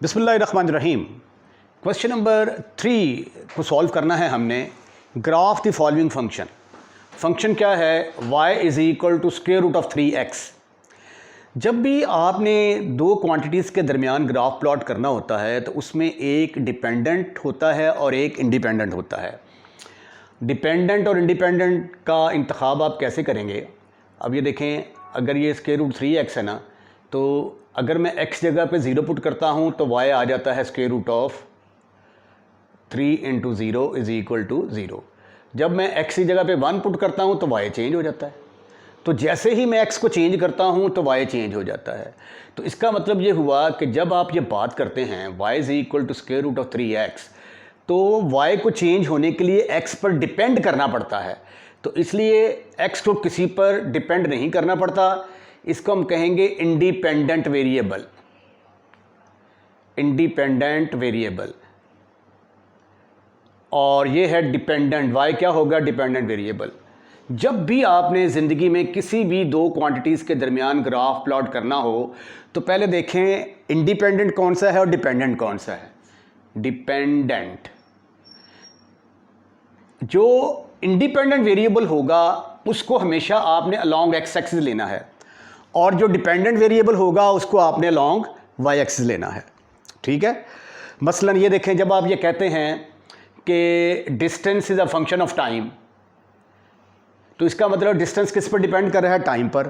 बिस्मिल्लाहिर्रहमानिर्रहीम। Question number 3 को solve करना है हमने। Graph the following function. Function क्या है? y is equal to square root of 3x। जब भी आपने दो क्वांटिटीज़ के दरमियान ग्राफ प्लॉट करना होता है तो उसमें एक डिपेंडेंट होता है और एक इंडिपेंडेंट होता है। डिपेंडेंट और इंडिपेंडेंट का इंतखाब आप कैसे करेंगे? अब ये देखें, अगर ये स्क्वायर रूट 3x है ना, तो अगर मैं x जगह पे 0 पुट करता हूँ तो y आ जाता है square root of 3 into 0 is equal to 0। जब मैं x की जगह पे 1 पुट करता हूँ तो y चेंज हो जाता है। तो जैसे ही मैं x को चेंज करता हूँ तो y चेंज हो जाता है। तो इसका मतलब ये हुआ कि जब आप ये बात करते हैं y is equal to square root of 3x, तो y को चेंज होने के लिए x पर डिपेंड करना पड़ता है। तो इसलिए x को किसी पर डिपेंड नहीं करना पड़ता। इसको हम कहेंगे इंडिपेंडेंट वेरिएबल। Independent variable. और ये है डिपेंडेंट। y क्या होगा? Dependent variable. जब भी आपने ज़िंदगी में किसी भी दो क्वांटिटीज़ के दरमियान ग्राफ प्लॉट करना हो तो पहले देखें इंडिपेंडेंट कौन सा है और डिपेंडेंट कौन सा है। डिपेंडेंट, जो इंडिपेंडेंट वेरिएबल होगा उसको हमेशा आपने अलोंग एक्स एक्सिस लेना है, और जो डिपेंडेंट वेरिएबल होगा उसको आपने अलोंग वाई एक्सिस लेना है। ठीक है। मसलन ये देखें, जब आप ये कहते हैं कि distance is a function of time, तो इसका मतलब डिस्टेंस किस पर डिपेंड कर रहा है? टाइम पर।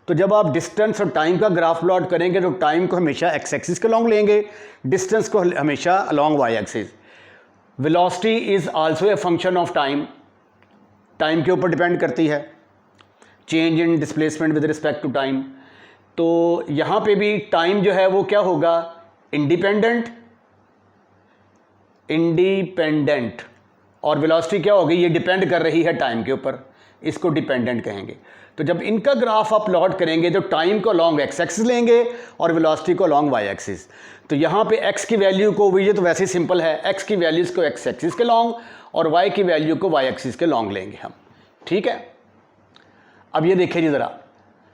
तो जब आप डिस्टेंस और टाइम का ग्राफ प्लॉट करेंगे तो टाइम को हमेशा एक्स एक्सिस के अलोंग लेंगे, डिस्टेंस को हमेशा along y axis. Velocity is also a function of time, time के ऊपर डिपेंड करती है। Change in displacement with respect to time. तो यहाँ पे भी टाइम जो है वो क्या होगा? इंडिपेंडेंट। इंडिपेंडेंट। और वेलोसिटी क्या होगी? ये डिपेंड कर रही है टाइम के ऊपर, इसको डिपेंडेंट कहेंगे। तो जब इनका ग्राफ आप प्लॉट करेंगे तो टाइम को अलोंग एक्स एक्सिस लेंगे और वेलोसिटी को अलोंग वाई एक्सिस। तो यहाँ पे x की वैल्यू को, ये तो वैसे ही सिंपल है, x की वैल्यूज़ को x एक्सिस के लॉन्ग और y की वैल्यू को y एक्सिस के लॉन्ग लेंगे हम। ठीक है। अब ये देखिए जी ज़रा,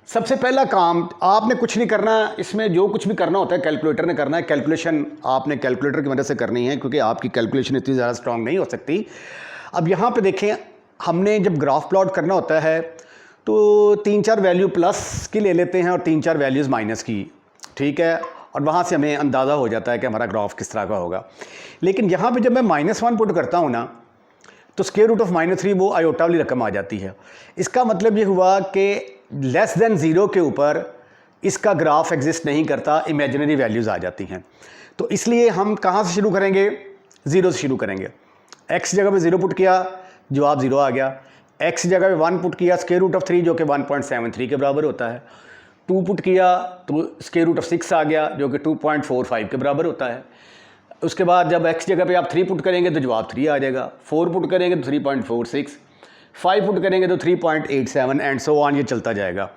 सबसे पहला काम आपने कुछ नहीं करना, इसमें जो कुछ भी करना होता है कैलकुलेटर ने करना है। कैलकुलेशन आपने कैलकुलेटर की मदद से करनी है क्योंकि आपकी कैलकुलेशन इतनी ज़्यादा स्ट्रांग नहीं हो सकती। अब यहाँ पे देखें, हमने जब ग्राफ प्लॉट करना होता है तो 3-4 वैल्यू प्लस की ले लेते हैं और 3-4 वैल्यूज़ माइनस की। ठीक है। और वहाँ से हमें अंदाज़ा हो जाता है कि हमारा ग्राफ किस तरह का होगा। लेकिन यहाँ पे जब मैं -1 पुट करता हूँ ना, तो स्क्वायर रूट ऑफ -3 वो आयोटा वाली रकम आ जाती है। इसका मतलब ये हुआ कि लेस देन 0 के ऊपर इसका ग्राफ एग्जिस्ट नहीं करता, इमेजिनरी वैल्यूज़ आ जाती हैं। तो इसलिए हम कहाँ से शुरू करेंगे? 0 से शुरू करेंगे। x जगह पे 0 पुट किया, जवाब 0 आ गया। x जगह पे 1 पुट किया, स्क्वायर रूट ऑफ 3 जो कि 1.73 के बराबर होता है। 2 पुट किया तो स्क्वायर रूट ऑफ 6 आ गया जो कि 2.45 के बराबर होता है। उसके बाद जब x जगह पे आप 3 पुट करेंगे तो जवाब 3 आ जाएगा। 4 पुट करेंगे तो 3.46, 5 पुट करेंगे तो 3.87 एंड सो ऑन, ये चलता जाएगा।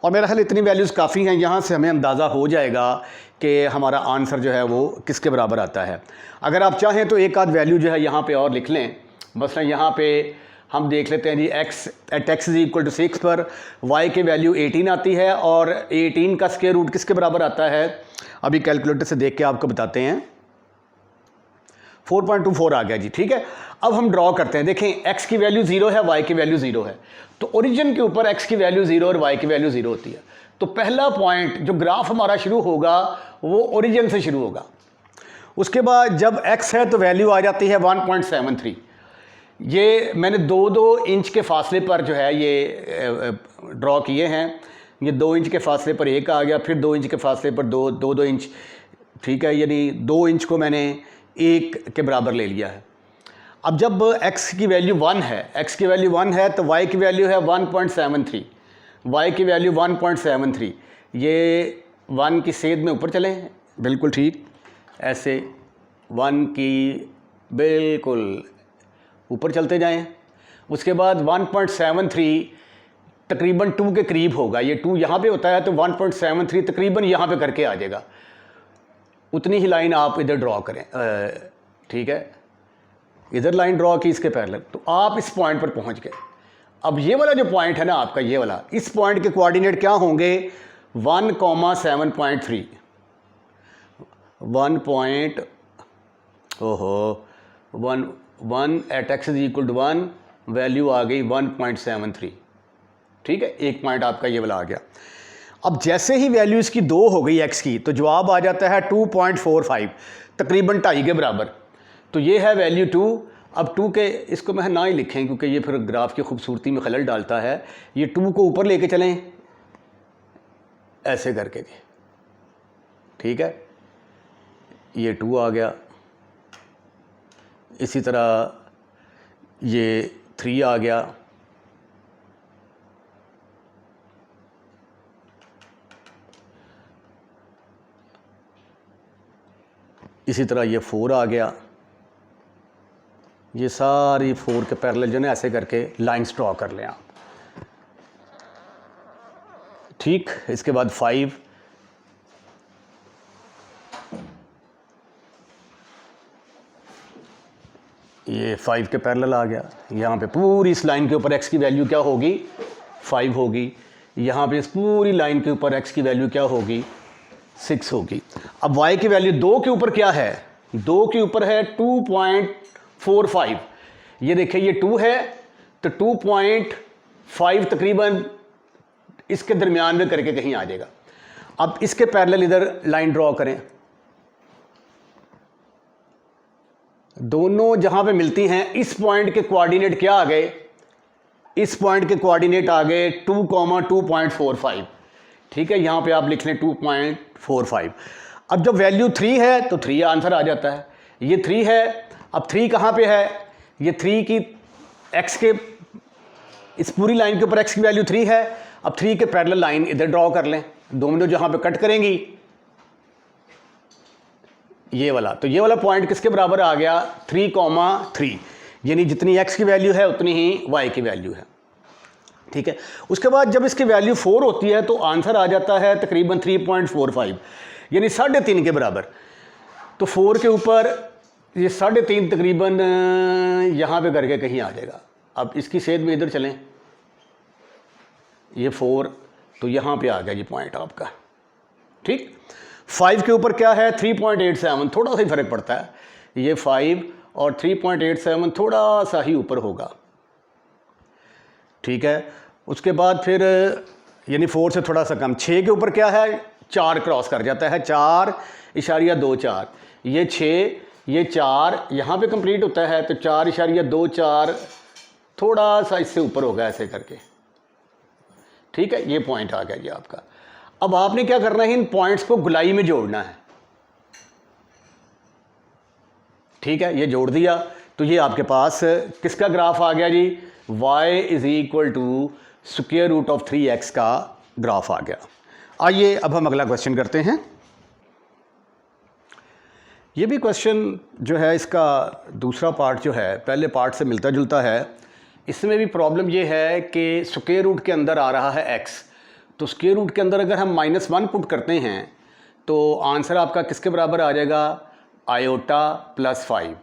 और मेरा ख्याल इतनी वैल्यूज़ काफ़ी हैं, यहाँ से हमें अंदाज़ा हो जाएगा कि हमारा आंसर जो है वो किसके बराबर आता है। अगर आप चाहें तो एक आध वैल्यू जो है यहाँ पे और लिख लें। बस यहाँ पे हम देख लेते हैं जी, x इज़ इक्वल टू 6 पर y की वैल्यू 18 आती है और 18 का स्क्वायर रूट किसके बराबर आता है? अभी कैलकुलेटर से देख के आपको बताते हैं। 4.24 आ गया जी। ठीक है। अब हम ड्रॉ करते हैं। देखें, x की वैल्यू 0 है, y की वैल्यू 0 है, तो ओरिजिन के ऊपर x की वैल्यू 0 और y की वैल्यू 0 होती है। तो पहला पॉइंट जो ग्राफ हमारा शुरू होगा वो ओरिजिन से शुरू होगा। उसके बाद जब x है तो वैल्यू आ जाती है 1.73। ये मैंने 2-2 इंच के फासले पर जो है ये ड्रॉ किए हैं। ये 2 इंच के फासले पर एक आ गया, फिर 2 इंच के फासले पर 2 इंच। ठीक है, यानी 2 इंच को मैंने 1 के बराबर ले लिया है। अब जब x की वैल्यू 1 है, x की वैल्यू 1 है तो y की वैल्यू है 1.73, y की वैल्यू 1.73। ये 1 की सेध में ऊपर चलें, बिल्कुल ठीक, ऐसे 1 की बिल्कुल ऊपर चलते जाएं। उसके बाद 1.73 तकरीबन 2 के करीब होगा। ये 2 यहाँ पे होता है तो 1.73 तकरीबन यहाँ पे करके आ जाएगा। उतनी ही लाइन आप इधर ड्रॉ करें। ठीक है, इधर लाइन ड्रॉ की इसके पैरेलल, तो आप इस पॉइंट पर पहुँच गए। अब ये वाला जो पॉइंट है ना आपका, ये वाला, इस पॉइंट के कोऑर्डिनेट क्या होंगे? 1,7.3। 1 at X is equal to 1, value आ गई 1.73। ठीक है, एक पॉइंट आपका ये वाला आ गया। अब जैसे ही वैल्यू इसकी 2 हो गई एक्स की, तो जवाब आ जाता है 2.45, तकरीबन 2.5 के बराबर। तो ये है वैल्यू 2। अब 2 के इसको मैं ना ही लिखें क्योंकि ये फिर ग्राफ की खूबसूरती में खलल डालता है। ये 2 को ऊपर लेके चलें ऐसे करके जी, ठीक है, ये 2 आ गया। इसी तरह ये 3 आ गया, इसी तरह ये 4 आ गया। ये सारी 4 के पैरेलल जो है ऐसे करके लाइंस ड्रॉ कर लें आप। ठीक, इसके बाद 5, ये 5 के पैरेलल आ गया। यहाँ पे पूरी इस लाइन के ऊपर x की वैल्यू क्या होगी, 5 होगी। यहाँ पे इस पूरी लाइन के ऊपर x की वैल्यू क्या होगी, 6 होगी। अब y की वैल्यू 2 के ऊपर क्या है, 2 के ऊपर है 2.45। ये देखिए ये 2 है तो 2.5 तकरीबन इसके दरमियान में करके कहीं आ जाएगा। अब इसके पैरेलल इधर लाइन ड्रॉ करें, दोनों जहां पे मिलती हैं इस पॉइंट के कोऑर्डिनेट क्या आ गए, इस पॉइंट के कोऑर्डिनेट आ गए 2,2.45। ठीक है, यहां पे आप लिख लें 2.45। अब जब वैल्यू 3 है तो 3 आंसर आ जाता है। ये 3 है, अब 3 कहां पे है, ये 3 की x के इस पूरी लाइन के ऊपर x की वैल्यू 3 है। अब 3 के पैरेलल लाइन इधर ड्रॉ कर लें, दोनों जहां पे कट करेंगी ये वाला, तो ये वाला पॉइंट किसके बराबर आ गया, 3,3, यानी जितनी x की वैल्यू है उतनी ही y की वैल्यू है। ठीक है, उसके बाद जब इसकी वैल्यू 4 होती है तो आंसर आ जाता है तकरीबन 3.45, यानी 3.5 के बराबर। तो 4 के ऊपर ये 3.5 तकरीबन यहाँ पे करके कहीं आ जाएगा। अब इसकी सेध में इधर चलें, ये 4 तो यहाँ पे आ गया ये पॉइंट आपका। ठीक, 5 के ऊपर क्या है, 3.87, थोड़ा सा ही फर्क पड़ता है। ये 5 और 3.87 थोड़ा सा ही ऊपर होगा। ठीक है, उसके बाद फिर यानी 4 से थोड़ा सा कम। 6 के ऊपर क्या है, 4 क्रॉस कर जाता है, 4.24। ये 6, ये 4 यहाँ पे कंप्लीट होता है तो 4.24 थोड़ा सा इससे ऊपर होगा ऐसे करके। ठीक है, ये पॉइंट आ गया जी आपका। अब आपने क्या करना है, इन पॉइंट्स को गुलाई में जोड़ना है। ठीक है, ये जोड़ दिया तो ये आपके पास किसका ग्राफ आ गया जी, y is equal to square root of 3x का ग्राफ आ गया। आइए अब हम अगला क्वेश्चन करते हैं। ये भी क्वेश्चन जो है इसका दूसरा पार्ट जो है पहले पार्ट से मिलता जुलता है। इसमें भी प्रॉब्लम ये है कि स्क्वायर रूट के अंदर आ रहा है x, तो स्क्वायर रूट के अंदर अगर हम -1 पुट करते हैं तो आंसर आपका किसके बराबर आ जाएगा, आयोटा प्लस 5।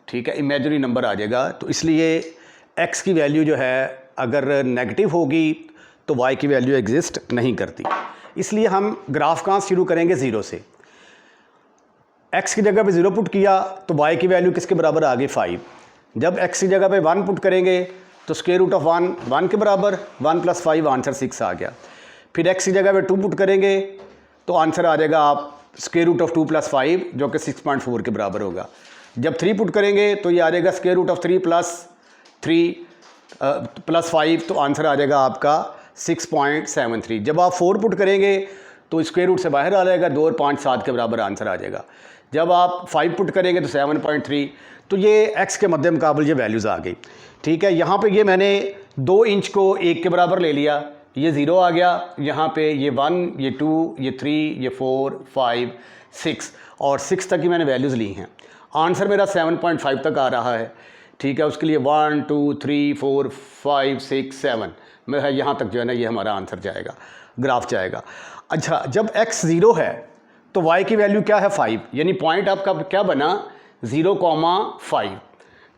ठीक है, इमेजिनरी नंबर आ जाएगा। तो इसलिए x की वैल्यू जो है अगर नेगेटिव होगी तो y की वैल्यू एग्जिस्ट नहीं करती। इसलिए हम ग्राफ कहाँ शुरू करेंगे, 0 से। x की जगह पे 0 पुट किया तो y की वैल्यू किसके बराबर आ गई, 5। जब x की जगह पे 1 पुट करेंगे तो स्क्वायर रूट ऑफ 1 के बराबर, 1 + 5 आंसर 6 आ गया। फिर x की जगह पे 2 पुट करेंगे तो आंसर आ जाएगा आप स्क्वायर रूट ऑफ 2 + 5 जो कि 6.4 के बराबर होगा। जब 3 पुट करेंगे तो ये आ जाएगा स्क्वायर रूट ऑफ 3 + 5 तो आंसर आ जाएगा आपका 6.73। जब आप 4 पुट करेंगे तो स्क्वायर रूट से बाहर आ जाएगा, 2 और 5 7 के बराबर आंसर आ जाएगा। जब आप 5 पुट करेंगे तो 7.3। तो ये x के मद्दे मुकाबले ये वैल्यूज़ आ गई। ठीक है, यहाँ पे ये मैंने 2 इंच को 1 के बराबर ले लिया, ये 0 आ गया। यहाँ पे ये 1, ये 2, ये 3, ये 4, 5, 6 और 6 तक की मैंने वैल्यूज़ ली हैं। आंसर मेरा 7.5 तक आ रहा है। ठीक है, उसके लिए 1 2 3 4 5 6 7 मैं यहाँ तक जो है ना ये हमारा आंसर जाएगा, ग्राफ जाएगा। अच्छा, जब x 0 है तो y की वैल्यू क्या है, 5, यानी पॉइंट आपका क्या बना 0,5।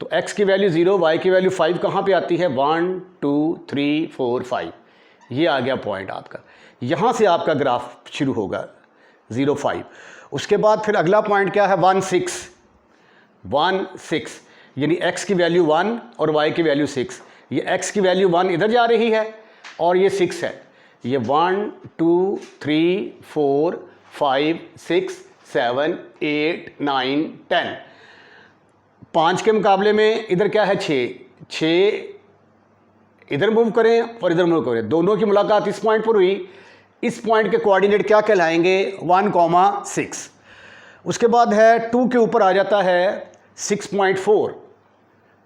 तो x की वैल्यू 0, y की वैल्यू 5 कहाँ पे आती है, 1 2 3 4 5, ये आ गया पॉइंट आपका। यहाँ से आपका ग्राफ शुरू होगा 0 5। उसके बाद फिर अगला पॉइंट क्या है 1 6 यानी x की वैल्यू 1 और y की वैल्यू 6। ये x की वैल्यू 1 इधर जा रही है और ये 6 है। ये 1 2 3 4 5 6 7 8 9 10। 5 के मुकाबले में इधर क्या है 6 इधर मूव करें और इधर मूव करें, दोनों की मुलाकात इस पॉइंट पर हुई। इस पॉइंट के कोऑर्डिनेट क्या कहलाएंगे 1,6। उसके बाद है 2 के ऊपर आ जाता है 6.4,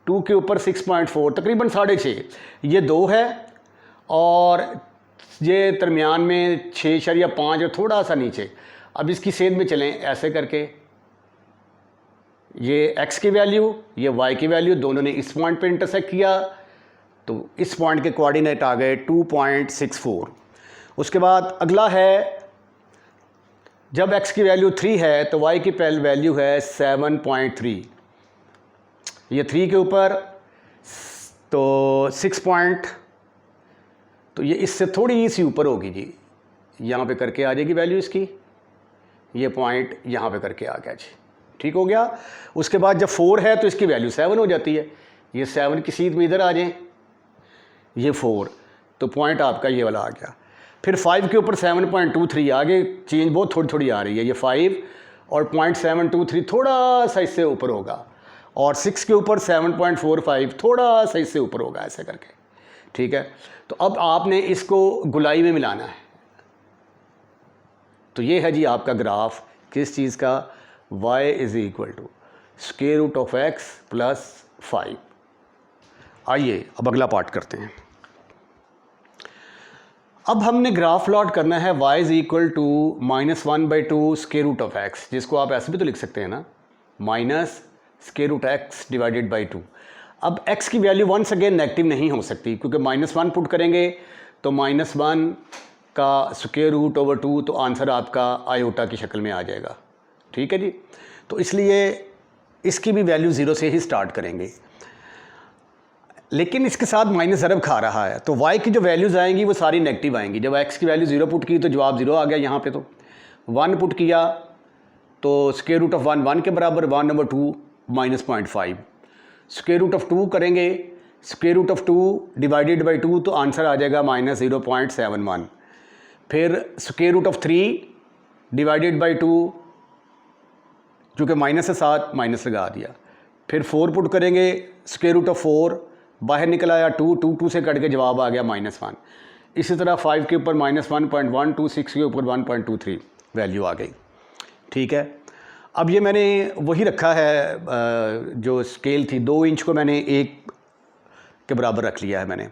2 के ऊपर 6.4 तकरीबन 6.5। ये 2 है और ये दरमियान में 6.5 और थोड़ा सा नीचे। अब इसकी सेध में चलें ऐसे करके, ये x की वैल्यू ये y की वैल्यू दोनों ने इस पॉइंट पे इंटरसेक्ट किया, तो इस पॉइंट के कोऑर्डिनेट आ गए 2.64। उसके बाद अगला है जब x की वैल्यू 3 है तो y की पहली वैल्यू है 7.3। ये 3 के ऊपर तो 6 पॉइंट, तो ये इससे थोड़ी सी ऊपर होगी जी, यहाँ पे करके आ जाएगी वैल्यू इसकी, ये पॉइंट यहाँ पे करके आ गया जी, ठीक हो गया। उसके बाद जब 4 है तो इसकी वैल्यू 7 हो जाती है, ये 7 की सीध में इधर आ जाए, ये 4, तो पॉइंट आपका ये वाला आ गया। फिर 5 के ऊपर 7.23, आगे चेंज बहुत थोड़ी थोड़ी आ रही है, ये 5 और 0.723 थोड़ा सा इससे ऊपर होगा, और 6 के ऊपर 7.45 थोड़ा सा इससे ऊपर होगा, ऐसे करके, ठीक है। तो अब आपने इसको गुलाई में मिलाना है। तो ये है जी आपका ग्राफ किस चीज़ का, y = square root of x plus 5। आइए अब अगला पार्ट करते हैं। अब हमने ग्राफ प्लॉट करना है y -1/2 square root of x, जिसको आप ऐसे भी तो लिख सकते हैं ना, minus square root x divided by 2। अब x की वैल्यू वंस अगेन नेगेटिव नहीं हो सकती, क्योंकि -1 पुट करेंगे तो -1 का स्क्वायर रूट ओवर 2, तो आंसर आपका आयोटा की शक्ल में आ जाएगा, ठीक है जी। तो इसलिए इसकी भी वैल्यू 0 से ही स्टार्ट करेंगे, लेकिन इसके साथ माइनस ज़रब खा रहा है, तो y की जो वैल्यूज़ आएंगी वो सारी नेगेटिव आएंगी। जब x की वैल्यू 0 पुट की तो जवाब 0 आ गया यहाँ पे, तो 1 पुट किया तो स्क्वायर रूट ऑफ 1 1 के बराबर, 1/2 -0.5। स्क्वायर रूट ऑफ 2 करेंगे, square root of 2 divided by 2, तो आंसर आ जाएगा -0.71। फिर square root of 3 divided by 2, चूँकि माइनस के साथ माइनस लगा दिया। फिर 4 पुट करेंगे, स्क्वायर रूट ऑफ 4 बाहर निकल आया 2 से कट के जवाब आ गया -1। इसी तरह 5 के ऊपर -1.1, 6 के ऊपर 1.23 वैल्यू आ गई, ठीक है। अब ये मैंने वही रखा है, जो स्केल थी 2 इंच को मैंने 1 के बराबर रख लिया है मैंने।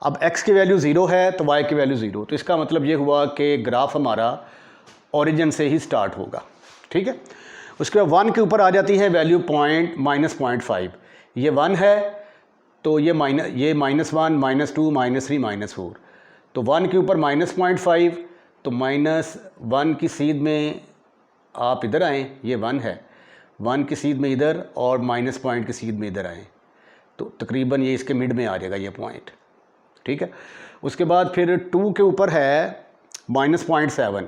अब x की वैल्यू 0 है तो y की वैल्यू 0, तो इसका मतलब ये हुआ कि ग्राफ हमारा ओरिजिन से ही स्टार्ट होगा, ठीक है। उसके बाद 1 के ऊपर आ जाती है वैल्यू -0.5। ये 1 है तो ये -1 -2 -3 -4, तो 1 के ऊपर -0.5, तो -1 की सीध में आप इधर आएँ, ये 1 है, 1 की सीध में इधर और माइनस पॉइंट की सीध में इधर आएँ, तो तकरीबन ये इसके मिड में आ जाएगा ये पॉइंट, ठीक है। उसके बाद फिर 2 के ऊपर है -0.7,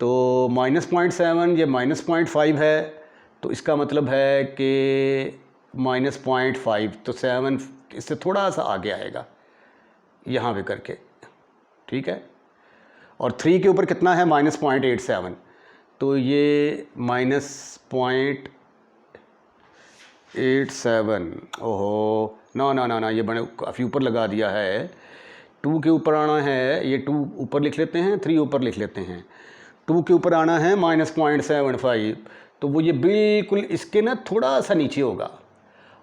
तो -0.7 ये -0.5 है, तो इसका मतलब है कि -0.5, तो 7 इससे थोड़ा सा आगे आएगा यहाँ पे करके, ठीक है। और 3 के ऊपर कितना है -0.87, तो ये -0.87, ओहो ना ये बड़े काफ़ी ऊपर लगा दिया है। 2 के ऊपर आना है, ये 2 ऊपर लिख लेते हैं, 3 ऊपर लिख लेते हैं। 2 के ऊपर आना है -0.75, तो वो ये बिल्कुल इसके ना थोड़ा सा नीचे होगा।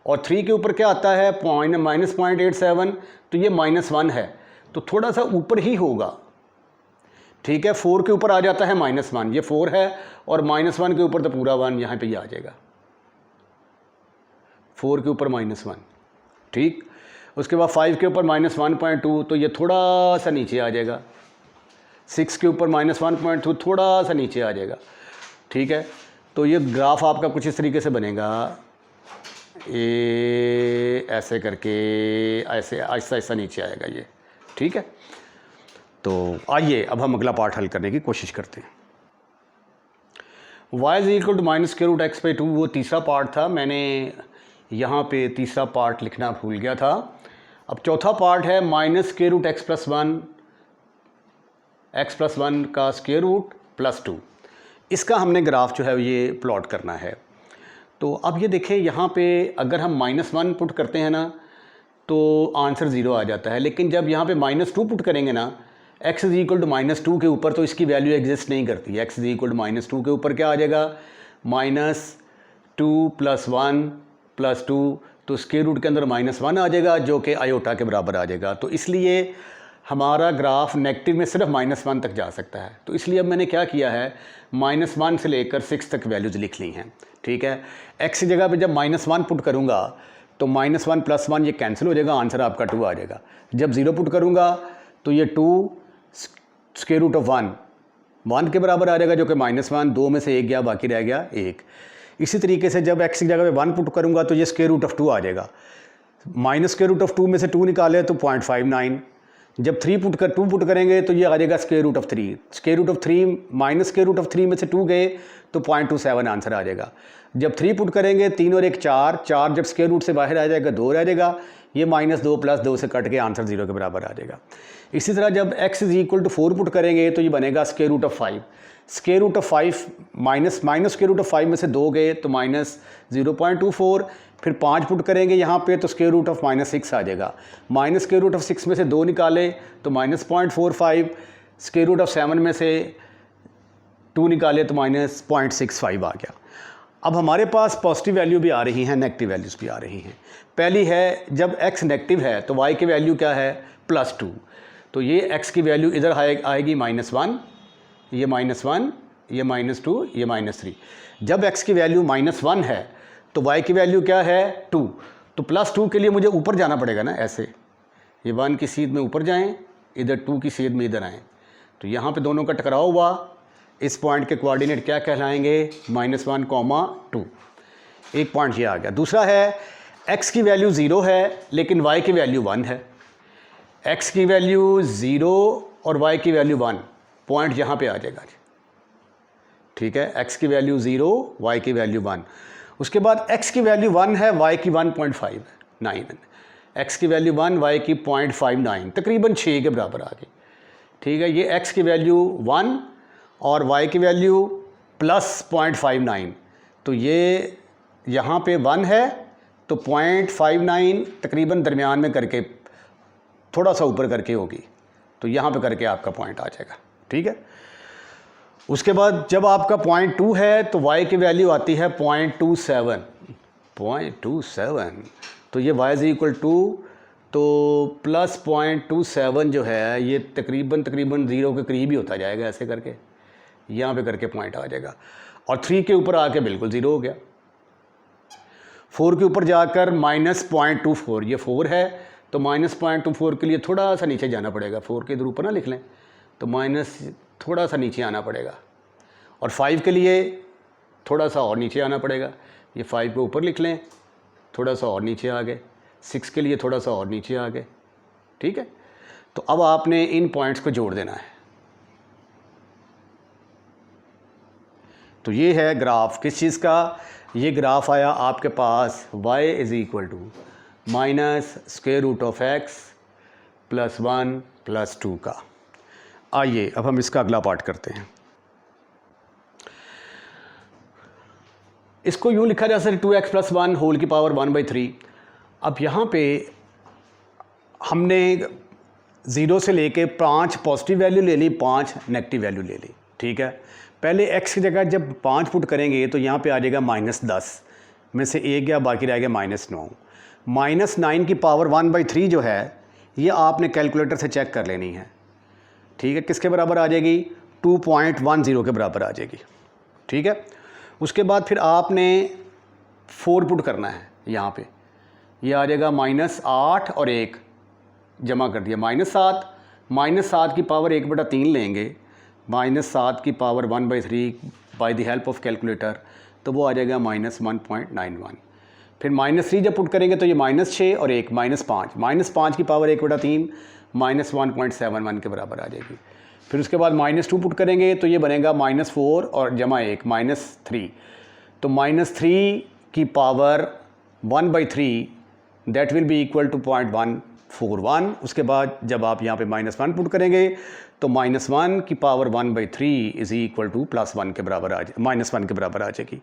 और 3 के ऊपर क्या आता है -0.87, तो ये -1 है, तो थोड़ा सा ऊपर ही होगा, ठीक है। 4 के ऊपर आ जाता है -1, ये 4 है, और -1 के ऊपर तो पूरा 1 यहाँ पे ही आ जाएगा, 4 के ऊपर -1, ठीक। उसके बाद 5 के ऊपर -1.2, तो ये थोड़ा सा नीचे आ जाएगा। 6 के ऊपर -1.2 थोड़ा सा नीचे आ जाएगा, ठीक है। तो ये ग्राफ आपका कुछ इस तरीके से बनेगा, ये ऐसे करके ऐसे आहिस्ता आहिस्ता नीचे आएगा ये, ठीक है। तो आइए अब हम अगला पार्ट हल करने की कोशिश करते हैं। y is equal to minus square root x by 2 वो तीसरा पार्ट था, मैंने यहाँ पे तीसरा पार्ट लिखना भूल गया था। अब चौथा पार्ट है minus square root x plus one का स्क्वायर रूट प्लस 2। इसका हमने ग्राफ जो है ये प्लॉट करना है। तो अब ये देखें यहाँ पे अगर हम -1 पुट करते हैं ना तो आंसर 0 आ जाता है, लेकिन जब यहाँ पे -2 पुट करेंगे ना x इज इक्वल टू -2 के ऊपर, तो इसकी वैल्यू एग्जिस्ट नहीं करती। x इज इक्वल टू -2 के ऊपर क्या आ जाएगा, -2 + 1 + 2, तो स्क्वायर रूट के अंदर -1 आ जाएगा जो कि आयोटा के बराबर आ जाएगा। तो इसलिए हमारा ग्राफ नेगेटिव में सिर्फ -1 तक जा सकता है। तो इसलिए अब मैंने क्या किया है, -1 से लेकर 6 तक वैल्यूज़ लिख ली हैं, ठीक है। x की जगह पे जब -1 पुट करूँगा तो -1 + 1 ये कैंसिल हो जाएगा, आंसर आपका 2 आ जाएगा। जब 0 पुट करूँगा तो ये 2 स्क्वायर रूट ऑफ 1 के बराबर आ जाएगा जो कि -1, 2 में से 1 गया, बाकी रह गया 1। इसी तरीके से जब x की जगह पे 1 पुट करूँगा तो ये स्क्वायर रूट ऑफ 2 आ जाएगा। माइनस स्क्वायर रूट ऑफ 2 में से 2 निकाले तो 0.59। जब 2 पुट करेंगे तो ये आ जाएगा square root of 3। Square root of 3 minus square root of 3 में से 2 गए तो 0.27 आंसर आ जाएगा। जब 3 पुट करेंगे 3 और 1 4 जब स्क्वायर रूट से बाहर आ जाएगा 2 रह जाएगा, ये -2 + 2 से कट के आंसर 0 के बराबर आ जाएगा। इसी तरह जब x is equal to 4 put करेंगे तो ये बनेगा square root of 5। Square root of 5 minus square root of 5 में से 2 गए तो -0.24। फिर 5 पुट करेंगे यहाँ पे तो स्क्वायर रूट ऑफ -6 आ जाएगा। माइनस स्क्वायर रूट ऑफ 6 में से 2 निकाले तो -0.45। स्क्वायर रूट ऑफ 7 में से 2 निकाले तो -0.65 आ गया। अब हमारे पास पॉजिटिव वैल्यू भी आ रही हैं, नेगेटिव वैल्यूज़ भी आ रही हैं। पहली है जब x नेगेटिव है तो y की वैल्यू क्या है, +2। तो ये x की वैल्यू इधर आएगी -1, ये -1, ये -2, ये -3। जब x की वैल्यू -1 है तो y की वैल्यू क्या है, 2। तो +2 के लिए मुझे ऊपर जाना पड़ेगा ना, ऐसे ये 1 की सीध में ऊपर जाएं, इधर 2 की सीध में इधर आएँ। तो यहाँ पे दोनों का टकराव हुआ, इस पॉइंट के कोऑर्डिनेट क्या कहलाएंगे, -1, 2। एक पॉइंट ये आ गया। दूसरा है x की वैल्यू 0 है लेकिन y की वैल्यू 1 है। x की वैल्यू 0 और y की वैल्यू 1, पॉइंट यहाँ पे आ जाएगा, ठीक है। x की वैल्यू 0, y की वैल्यू 1। उसके बाद x की वैल्यू 1 है, y की 1.59। x की वैल्यू 1, y की 0.59, तकरीबन 6 के बराबर आ गई, ठीक है। ये x की वैल्यू 1 और y की वैल्यू +0.59, तो ये यहाँ पे 1 है तो 0.59 तकरीबन दरमियान में करके थोड़ा सा ऊपर करके होगी, तो यहाँ पे करके आपका पॉइंट आ जाएगा, ठीक है। उसके बाद जब आपका 0.2 है तो y की वैल्यू आती है 0.27, तो ये y इज इक्वल टू, तो +0.27 जो है ये तकरीबन 0 के करीब ही होता जाएगा, ऐसे करके यहाँ पे करके पॉइंट आ जाएगा। और 3 के ऊपर आके बिल्कुल 0 हो गया। 4 के ऊपर जाकर -0.24, ये 4 है तो -0.24 के लिए थोड़ा सा नीचे जाना पड़ेगा। 4 के इधर ऊपर ना लिख लें, तो माइनस थोड़ा सा नीचे आना पड़ेगा। और 5 के लिए थोड़ा सा और नीचे आना पड़ेगा, ये 5 के ऊपर लिख लें, थोड़ा सा और नीचे आ गए। 6 के लिए थोड़ा सा और नीचे आ गए, ठीक है। तो अब आपने इन पॉइंट्स को जोड़ देना है। तो ये है ग्राफ किस चीज़ का, ये ग्राफ आया आपके पास y is equal to -√(x + 1 + 2) का। आइए अब हम इसका अगला पार्ट करते हैं। इसको यूँ लिखा जा सकता है 2x + 1 होल की पावर 1/3। अब यहाँ पे हमने 0 से लेके 5 पॉजिटिव वैल्यू ले ली, 5 नेगेटिव वैल्यू ले ली, ठीक है। पहले x की जगह जब 5 पुट करेंगे तो यहाँ पे आ जाएगा -10 में से 1 गया, बाकी रह गया -9। -9 की पावर 1/3 जो है ये आपने कैलकुलेटर से चेक कर लेनी है, ठीक है। किसके बराबर आ जाएगी, 2.10 के बराबर आ जाएगी, ठीक है। उसके बाद फिर आपने 4 पुट करना है यहाँ पे, ये आ जाएगा -8 और 1 जमा कर दिया, -7 की पावर 1/3 लेंगे, -7 की power 1/3 by the help of calculator, तो वो आ जाएगा -1.91। फिर -3 जब पुट करेंगे तो ये -6 और 1 -5 की पावर 1/3 -1.71 के बराबर आ जाएगी। फिर उसके बाद -2 पुट करेंगे तो ये बनेगा -4 और जमा 1 -3, तो -3 की power 1/3 that will be equal to 0.141। उसके बाद जब आप यहाँ पे -1 पुट करेंगे तो -1 की पावर 1/3 इज़ इक्वल टू +1 के बराबर आ जाए, -1 के बराबर आ जाएगी,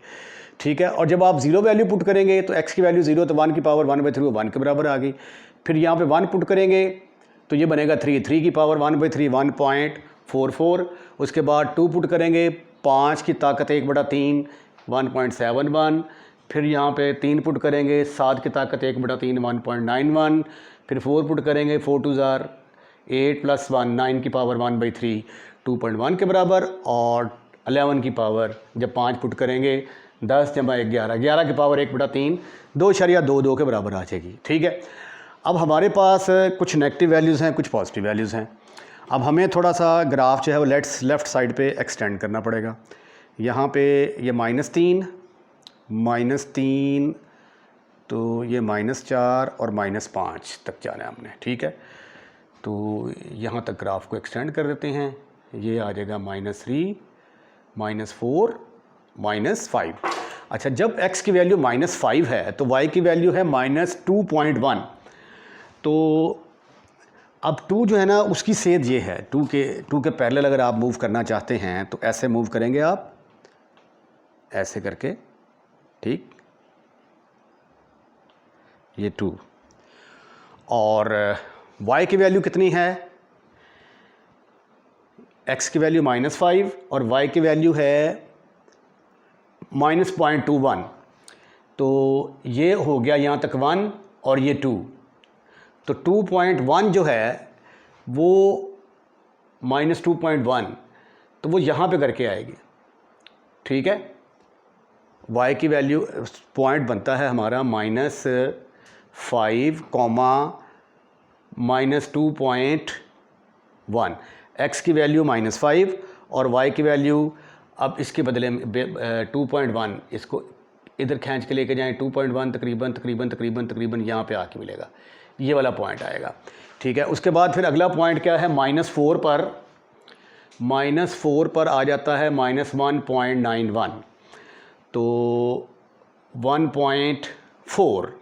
ठीक है। और जब आप 0 वैल्यू पुट करेंगे तो x की वैल्यू 0, तो 1 की पावर 1/3 1 के बराबर आ गई। फिर यहाँ पे 1 पुट करेंगे तो ये बनेगा 3 की पावर 1/3 1.44। उसके बाद 2 पुट करेंगे, 5 की ताकत 1/3 1.71। फिर यहाँ पे 3 पुट करेंगे, 7 की ताकत 1/3 1.91। फिर 4 पुट करेंगे, 4 2 ज़ार 8 + 1 9 की पावर 1/3 2.1 के बराबर। और 11 की पावर जब 5 पुट करेंगे 10 जमा 11 11 की पावर 1/3 2.22 के बराबर आ जाएगी, ठीक है। अब हमारे पास कुछ नेगेटिव वैल्यूज़ हैं, कुछ पॉजिटिव वैल्यूज़ हैं। अब हमें थोड़ा सा ग्राफ जो है वो लेफ़्ट साइड पे एक्सटेंड करना पड़ेगा। यहाँ पे ये -3 तो ये -4 और -5 तक जाना है हमने, ठीक है। तो यहाँ तक ग्राफ को एक्सटेंड कर देते हैं, ये आ जाएगा -3 -4 -5। अच्छा, जब x की वैल्यू -5 है तो y की वैल्यू है -2.1। तो अब 2 जो है ना उसकी सेध ये है, 2 के पैरेलल अगर आप मूव करना चाहते हैं तो ऐसे मूव करेंगे आप, ऐसे करके, ठीक, ये 2। और y की वैल्यू कितनी है, x की वैल्यू -5 और y की वैल्यू है -0.21। तो ये हो गया यहाँ तक 1 और ये 2, तो 2.1 जो है वो -2.1, तो वो यहाँ पे करके आएगी, ठीक है। y की वैल्यू पॉइंट बनता है हमारा -5, -2.1, x की वैल्यू -5 और y की वैल्यू, अब इसके बदले में 2.1, इसको इधर खींच के लेके जाएं, 2.1 तकरीबन यहाँ पे आके मिलेगा, ये वाला पॉइंट आएगा, ठीक है। उसके बाद फिर अगला पॉइंट क्या है, -4 पर आ जाता है -1.91, तो 1.4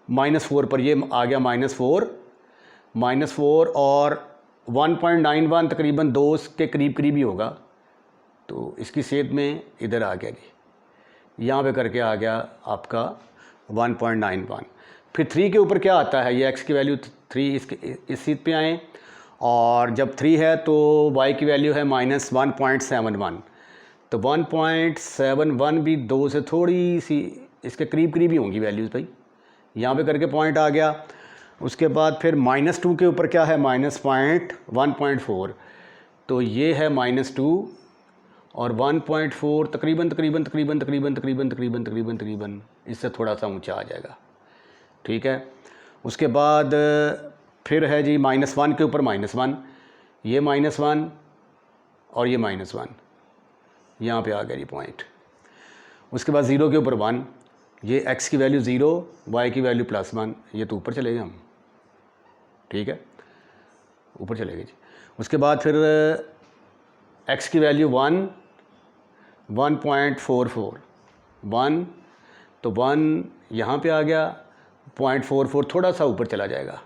-4 पर ये आ गया -4 और 1.91 तकरीबन 2 के करीब ही होगा, तो इसकी सेध में इधर आ गया जी, यहाँ पे करके आ गया आपका 1.91। फिर 3 के ऊपर क्या आता है, ये x की वैल्यू 3 इस सीध पे आए, और जब 3 है तो y की वैल्यू है -1.71, तो 1.71 भी 2 से थोड़ी सी इसके करीब ही होंगी वैल्यूज़ भाई, यहाँ पे करके पॉइंट आ गया। उसके बाद फिर -2 के ऊपर क्या है, -1.4, तो ये है -2 और 1.4 तकरीबन इससे थोड़ा सा ऊंचा आ जाएगा, ठीक है। उसके बाद फिर है जी -1 के ऊपर -1, ये -1 और ये -1, यहाँ पे आ गया जी पॉइंट। उसके बाद 0 के ऊपर 1, ये x की वैल्यू 0, y की वैल्यू +1, ये तो ऊपर चले गए हम, ठीक है, ऊपर चले गए जी। उसके बाद फिर x की वैल्यू 1 1.44 1, तो 1 यहाँ पे आ गया, 0.44 थोड़ा सा ऊपर चला जाएगा,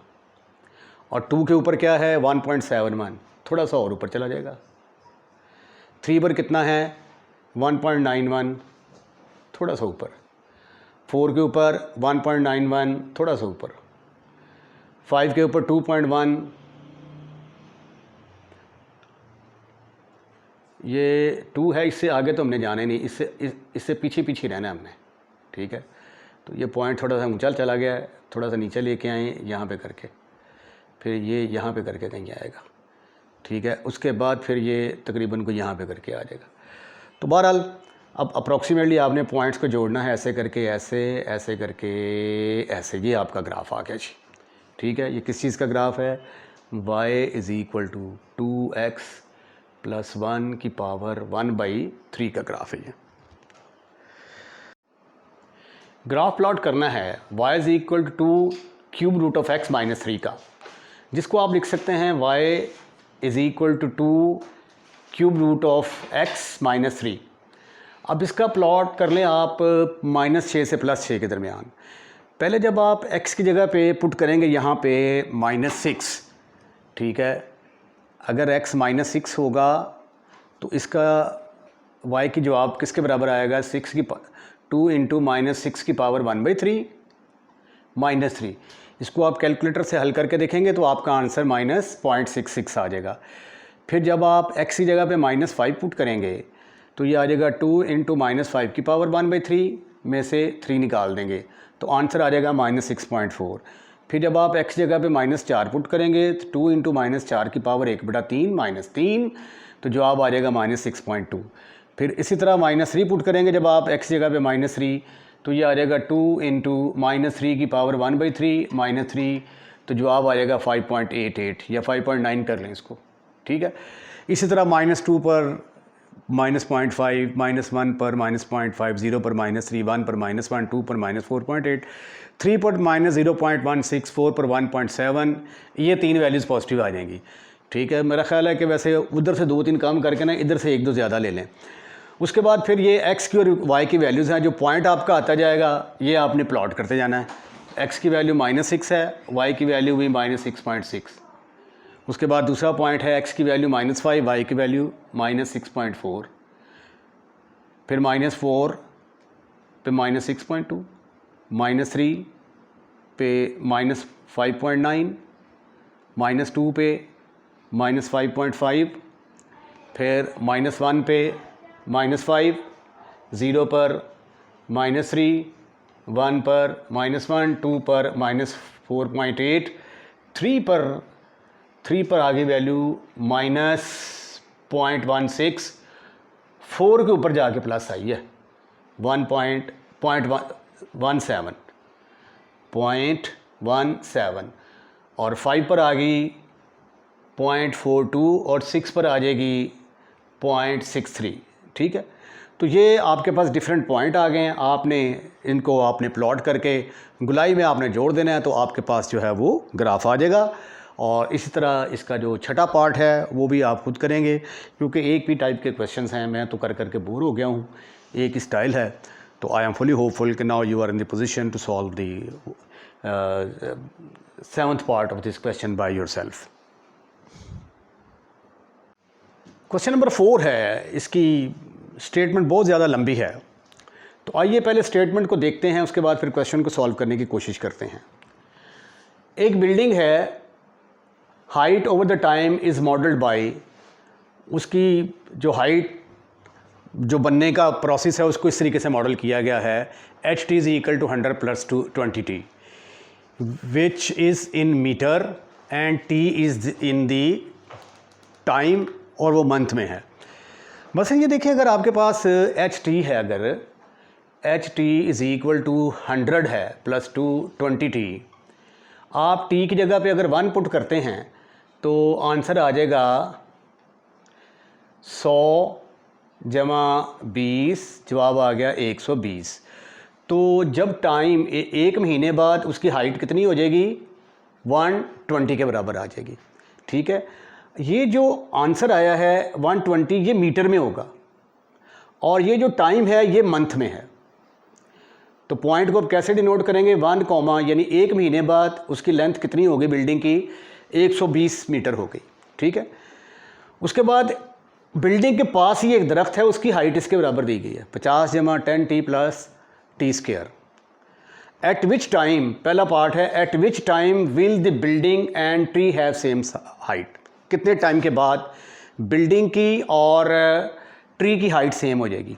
और 2 के ऊपर क्या है 1.71, थोड़ा सा और ऊपर चला जाएगा। 3 पर कितना है 1.91, थोड़ा सा ऊपर। 4 के ऊपर 1.91, थोड़ा सा ऊपर। 5 के ऊपर 2.1, ये 2 है, इससे आगे तो हमने जाना ही नहीं, इससे पीछे रहना है हमने, ठीक है। तो ये पॉइंट थोड़ा सा ऊंचा चला गया है, थोड़ा सा नीचे लेके आए यहाँ पे करके, फिर ये यहाँ पे करके कहीं आएगा, ठीक है। उसके बाद फिर ये तकरीबन को यहाँ पे करके आ जाएगा। तो बहरहाल अब अप्रॉक्सीमेटली आपने पॉइंट्स को जोड़ना है, ऐसे करके, ऐसे करके ऐसे, ये आपका ग्राफ आ गया जी, ठीक है। ये किस चीज़ का ग्राफ है, y is equal to 2x + 1 की पावर 1/3 का ग्राफ है ये। ग्राफ प्लॉट करना है y is equal to cube root of x -3 का, जिसको आप लिख सकते हैं y is equal to 2 cube root of x minus 3। अब इसका प्लॉट कर लें आप -6 से +6 के दरमियान। पहले जब आप x की जगह पे पुट करेंगे यहाँ पे -6, ठीक है, अगर x -6 होगा तो इसका y की जवाब किसके बराबर आएगा, 2 इंटू -6 की पावर 1/3 -3। इसको आप कैलकुलेटर से हल करके देखेंगे तो आपका आंसर -0.66 आ जाएगा। फिर जब आप x की जगह पे -5 पुट करेंगे तो ये आ जाएगा 2 इंटू -5 की पावर 1/3 में से 3 निकाल देंगे तो आंसर आ जाएगा -6.4। फिर जब आप x जगह पे -4 पुट करेंगे तो 2 इंटू -4 की पावर 1/3 -3 तो जवाब आ जाएगा -6.2। फिर इसी तरह -3 पुट करेंगे जब आप x जगह पे -3 तो ये आ जाएगा 2 इंटू -3 की पावर 1/3 -3 तो जवाब आ जाएगा 5.88 या 5.9 कर लें इसको, ठीक है। इसी तरह -2 पर -0.5, -1 पर -0.5, 0 पर -3, 1 पर -1, 2 पर -4.8, 3 पर -0.16, 4 पर 1.7, ये 3 वैल्यूज़ पॉजिटिव आ जाएंगी, ठीक है। मेरा ख्याल है कि वैसे उधर से 2-3 कम करके ना इधर से 1-2 ज़्यादा ले लें। उसके बाद फिर ये x की और y की वैल्यूज़ हैं, जो पॉइंट आपका आता जाएगा ये आपने प्लॉट करते जाना है। x की वैल्यू -6 है, y की वैल्यू भी -6.6। उसके बाद दूसरा पॉइंट है x की वैल्यू -5, y की वैल्यू -6.4, फिर -4 पे -6.2, -3 पे -5.9, -2 पे -5.5, फिर -1 पे -5, 0 पर -3, 1 पर -1, 2 पर -4.8, 3 पर आगे वैल्यू -0.16, 4 के ऊपर जाके प्लस आई है 0.17 और 5 पर आ गई 0.42 और 6 पर आ जाएगी 0.63, ठीक है। तो ये आपके पास डिफरेंट पॉइंट आ गए हैं, आपने प्लॉट करके गुलाई में आपने जोड़ देना है तो आपके पास जो है वो ग्राफ आ जाएगा। और इसी तरह इसका जो छठा पार्ट है वो भी आप खुद करेंगे, क्योंकि एक भी टाइप के क्वेश्चंस हैं, मैं तो कर करके बोर हो गया हूँ, एक ही स्टाइल है। तो आई एम फुली होपफुल कि now you are in the position to solve the 7th part of this question by yourself. Question number 4 है, इसकी स्टेटमेंट बहुत ज़्यादा लंबी है, तो आइए पहले स्टेटमेंट को देखते हैं, उसके बाद फिर क्वेश्चन को सॉल्व करने की कोशिश करते हैं। एक बिल्डिंग है, height over the time is modelled by, उसकी जो हाइट जो बनने का प्रोसेस है उसको इस तरीके से मॉडल किया गया है, HT is equal to 100 + 20T which is in metre and T is in the time और वो मंथ में है। बस ये देखिए, अगर आपके पास HT है, अगर HT इज़ इक्वल टू 100 है + 20T, आप T की जगह पे अगर 1 पुट करते हैं तो आंसर आ जाएगा 100 + 20, जवाब आ गया 120। तो जब टाइम एक महीने बाद उसकी हाइट कितनी हो जाएगी, 120 के बराबर आ जाएगी, ठीक है। ये जो आंसर आया है 120 ये मीटर में होगा और ये जो टाइम है ये मंथ में है। तो पॉइंट को अब कैसे डिनोट करेंगे, 1, यानी एक महीने बाद उसकी लेंथ कितनी होगी बिल्डिंग की, 120 मीटर हो गई, ठीक है। उसके बाद बिल्डिंग के पास ही एक दरख्त है, उसकी हाइट इसके बराबर दी गई है 50 + 10T + T²। Eight which time, पहला पार्ट है, eight which time will the building and tree have same height, कितने टाइम के बाद बिल्डिंग की और ट्री की हाइट सेम हो जाएगी।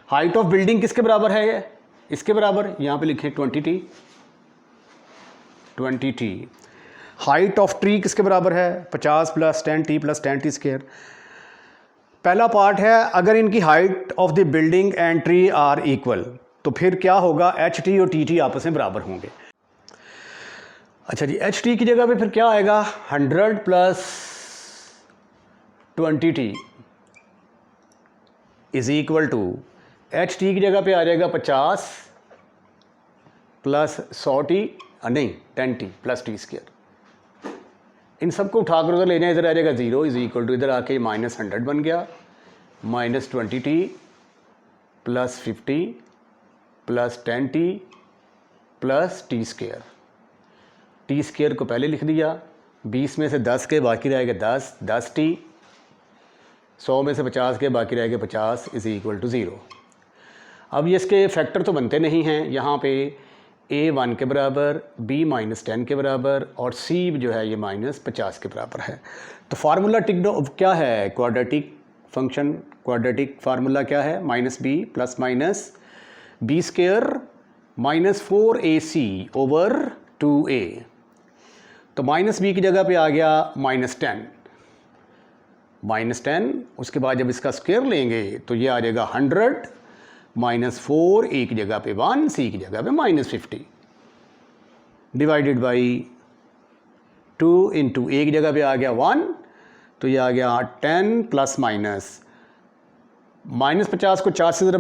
हाइट ऑफ बिल्डिंग किसके बराबर है, इसके बराबर, यहाँ पे लिखें 20T। हाइट ऑफ ट्री किसके बराबर है, 50 + 10T + 10T²। पहला पार्ट है, अगर इनकी height of the building and tree are equal, तो फिर क्या होगा, HT और TT आपस में बराबर होंगे। अच्छा जी, HT की जगह पे फिर क्या आएगा, 100 + 20T is equal to, HT की जगह पे आ जाएगा 50 + 100T, नहीं 10T + T²। इन सबको उठाकर उधर लेना, इधर आ जाएगा 0 इज इक्वल टू, इधर आके -100 बन गया, -20t plus 50 plus 10t plus t²। t² को पहले लिख दिया, 20 में से 10 के बाकी रहेगा 10t, 100 में से 50 के बाकी रहेगा 50 इज इक्वल टू 0। अब ये इसके फैक्टर तो बनते नहीं हैं, यहाँ पे a 1 के बराबर, b -10 के बराबर और c जो है ये -50 के बराबर है। तो फार्मूला क्या है, क्वाड्रेटिक फंक्शन, क्वाड्रेटिक फार्मूला क्या है, -b plus minus b² -4ac over 2a। तो -b की जगह पे आ गया -10, उसके बाद जब इसका स्क्वायर लेंगे तो ये आ जाएगा 100 -4 a की जगह पे 1, c की जगह पे -50 डिवाइडेड बाई 2 इंटू a की जगह पे आ गया 1, तो ये आ गया 10 प्लस -50 को 4 से ज़रा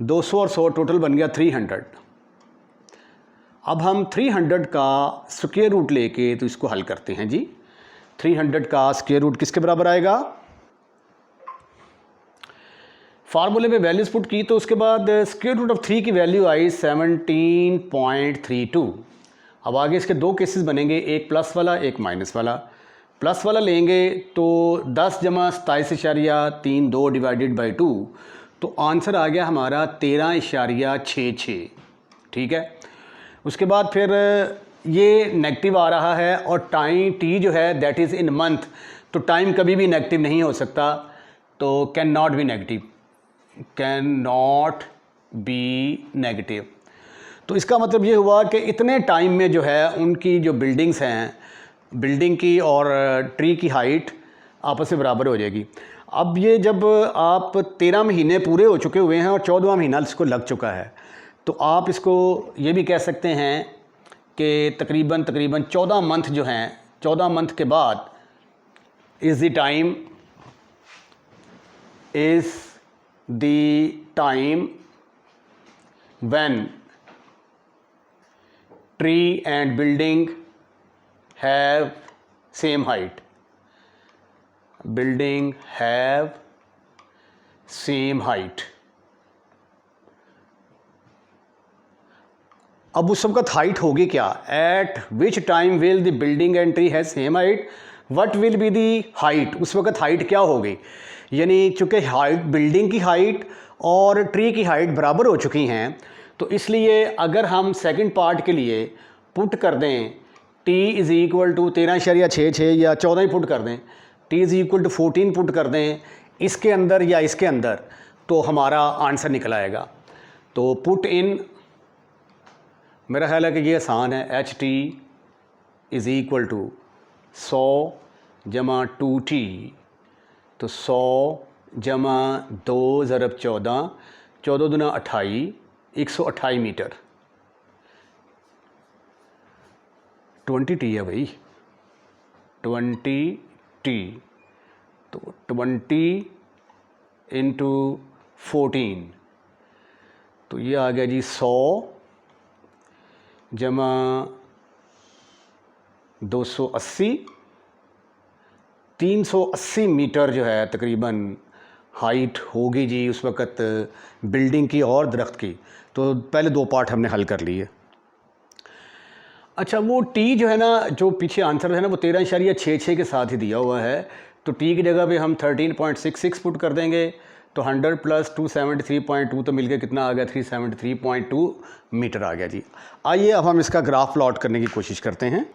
200 और 100 टोटल बन गया 300। अब हम 300 का स्क्वायर रूट लेके तो इसको हल करते हैं जी। 300 का स्क्वायर रूट किसके बराबर आएगा, फार्मूले में वैल्यूज पुट की तो उसके बाद स्क्वायर रूट ऑफ 3 की वैल्यू आई 17.32। अब आगे इसके दो केसेस बनेंगे, एक प्लस वाला एक माइनस वाला। प्लस वाला लेंगे तो 10 जमा 27.32 डिवाइडेड बाई 2, तो आंसर आ गया हमारा 13.66। ठीक है, उसके बाद फिर ये नेगेटिव आ रहा है और टाइम टी जो है दैट इज़ इन मंथ, तो टाइम कभी भी नेगेटिव नहीं हो सकता, तो कैन नॉट बी नेगेटिव। तो इसका मतलब ये हुआ कि इतने टाइम में जो है उनकी जो बिल्डिंग्स हैं, बिल्डिंग की और ट्री की हाइट आपस में बराबर हो जाएगी। अब ये जब आप 13 महीने पूरे हो चुके हुए हैं और 14वां महीना इसको लग चुका है, तो आप इसको ये भी कह सकते हैं कि तकरीबन 14 मंथ जो हैं, 14 मंथ के बाद is the time when tree and building have same height, building have same height. अब उस वक्त हाइट होगी क्या, eight which time will the building and tree has same height, what will be the height, उस वक्त height क्या होगी। यानी चूँकि हाइट, बिल्डिंग की हाइट और ट्री की हाइट बराबर हो चुकी हैं, तो इसलिए अगर हम सेकंड पार्ट के लिए पुट कर दें t इज़ इक्वल टू 13.66 या 14 ही पुट कर दें, t is equal to 14 put कर दें इसके अंदर या इसके अंदर, तो हमारा आंसर निकल आएगा। तो पुट इन, मेरा ख्याल है कि ये आसान है, HT इज़ इक्वल टू 100 जमा 2t, तो 100 जमा 2 ज़रब 14, 14 दूना 28, 128 मीटर। 20t है भाई, 20t, तो 20 इंटू 14, तो ये आ गया जी 100 जमा 280, 380 मीटर जो है तकरीबन हाइट होगी जी उस वक़्त बिल्डिंग की और दरख्त की। तो पहले दो पार्ट हमने हल कर लिए। अच्छा, वो टी जो है ना, जो पीछे आंसर है ना, वो 13.66 के साथ ही दिया हुआ है, तो टी की जगह पे हम 13.66 पुट कर देंगे, तो 100 प्लस 273.2 तो मिलकर कितना आ गया, 373.2 मीटर आ गया जी। आइए अब हम इसका ग्राफ प्लॉट करने की कोशिश करते हैं।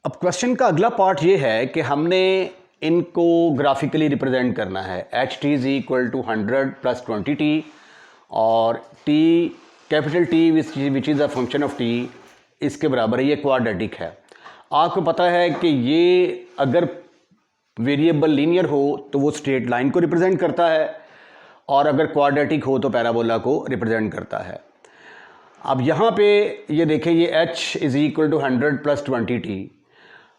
अब क्वेश्चन का अगला पार्ट ये है कि हमने इनको ग्राफिकली रिप्रेजेंट करना है। H T is equal to 100 plus 20t और T capital T which is a function of T इसके बराबर है। ये क्वाड्रेटिक है। आपको पता है कि ये अगर वेरिएबल लीनियर हो तो वो स्ट्रेट लाइन को रिप्रेजेंट करता है, और अगर क्वाड्रेटिक हो तो पैराबोला को रिप्रेजेंट करता है। अब यहाँ पे ये देखें, ये h is equal to 100 plus 20t,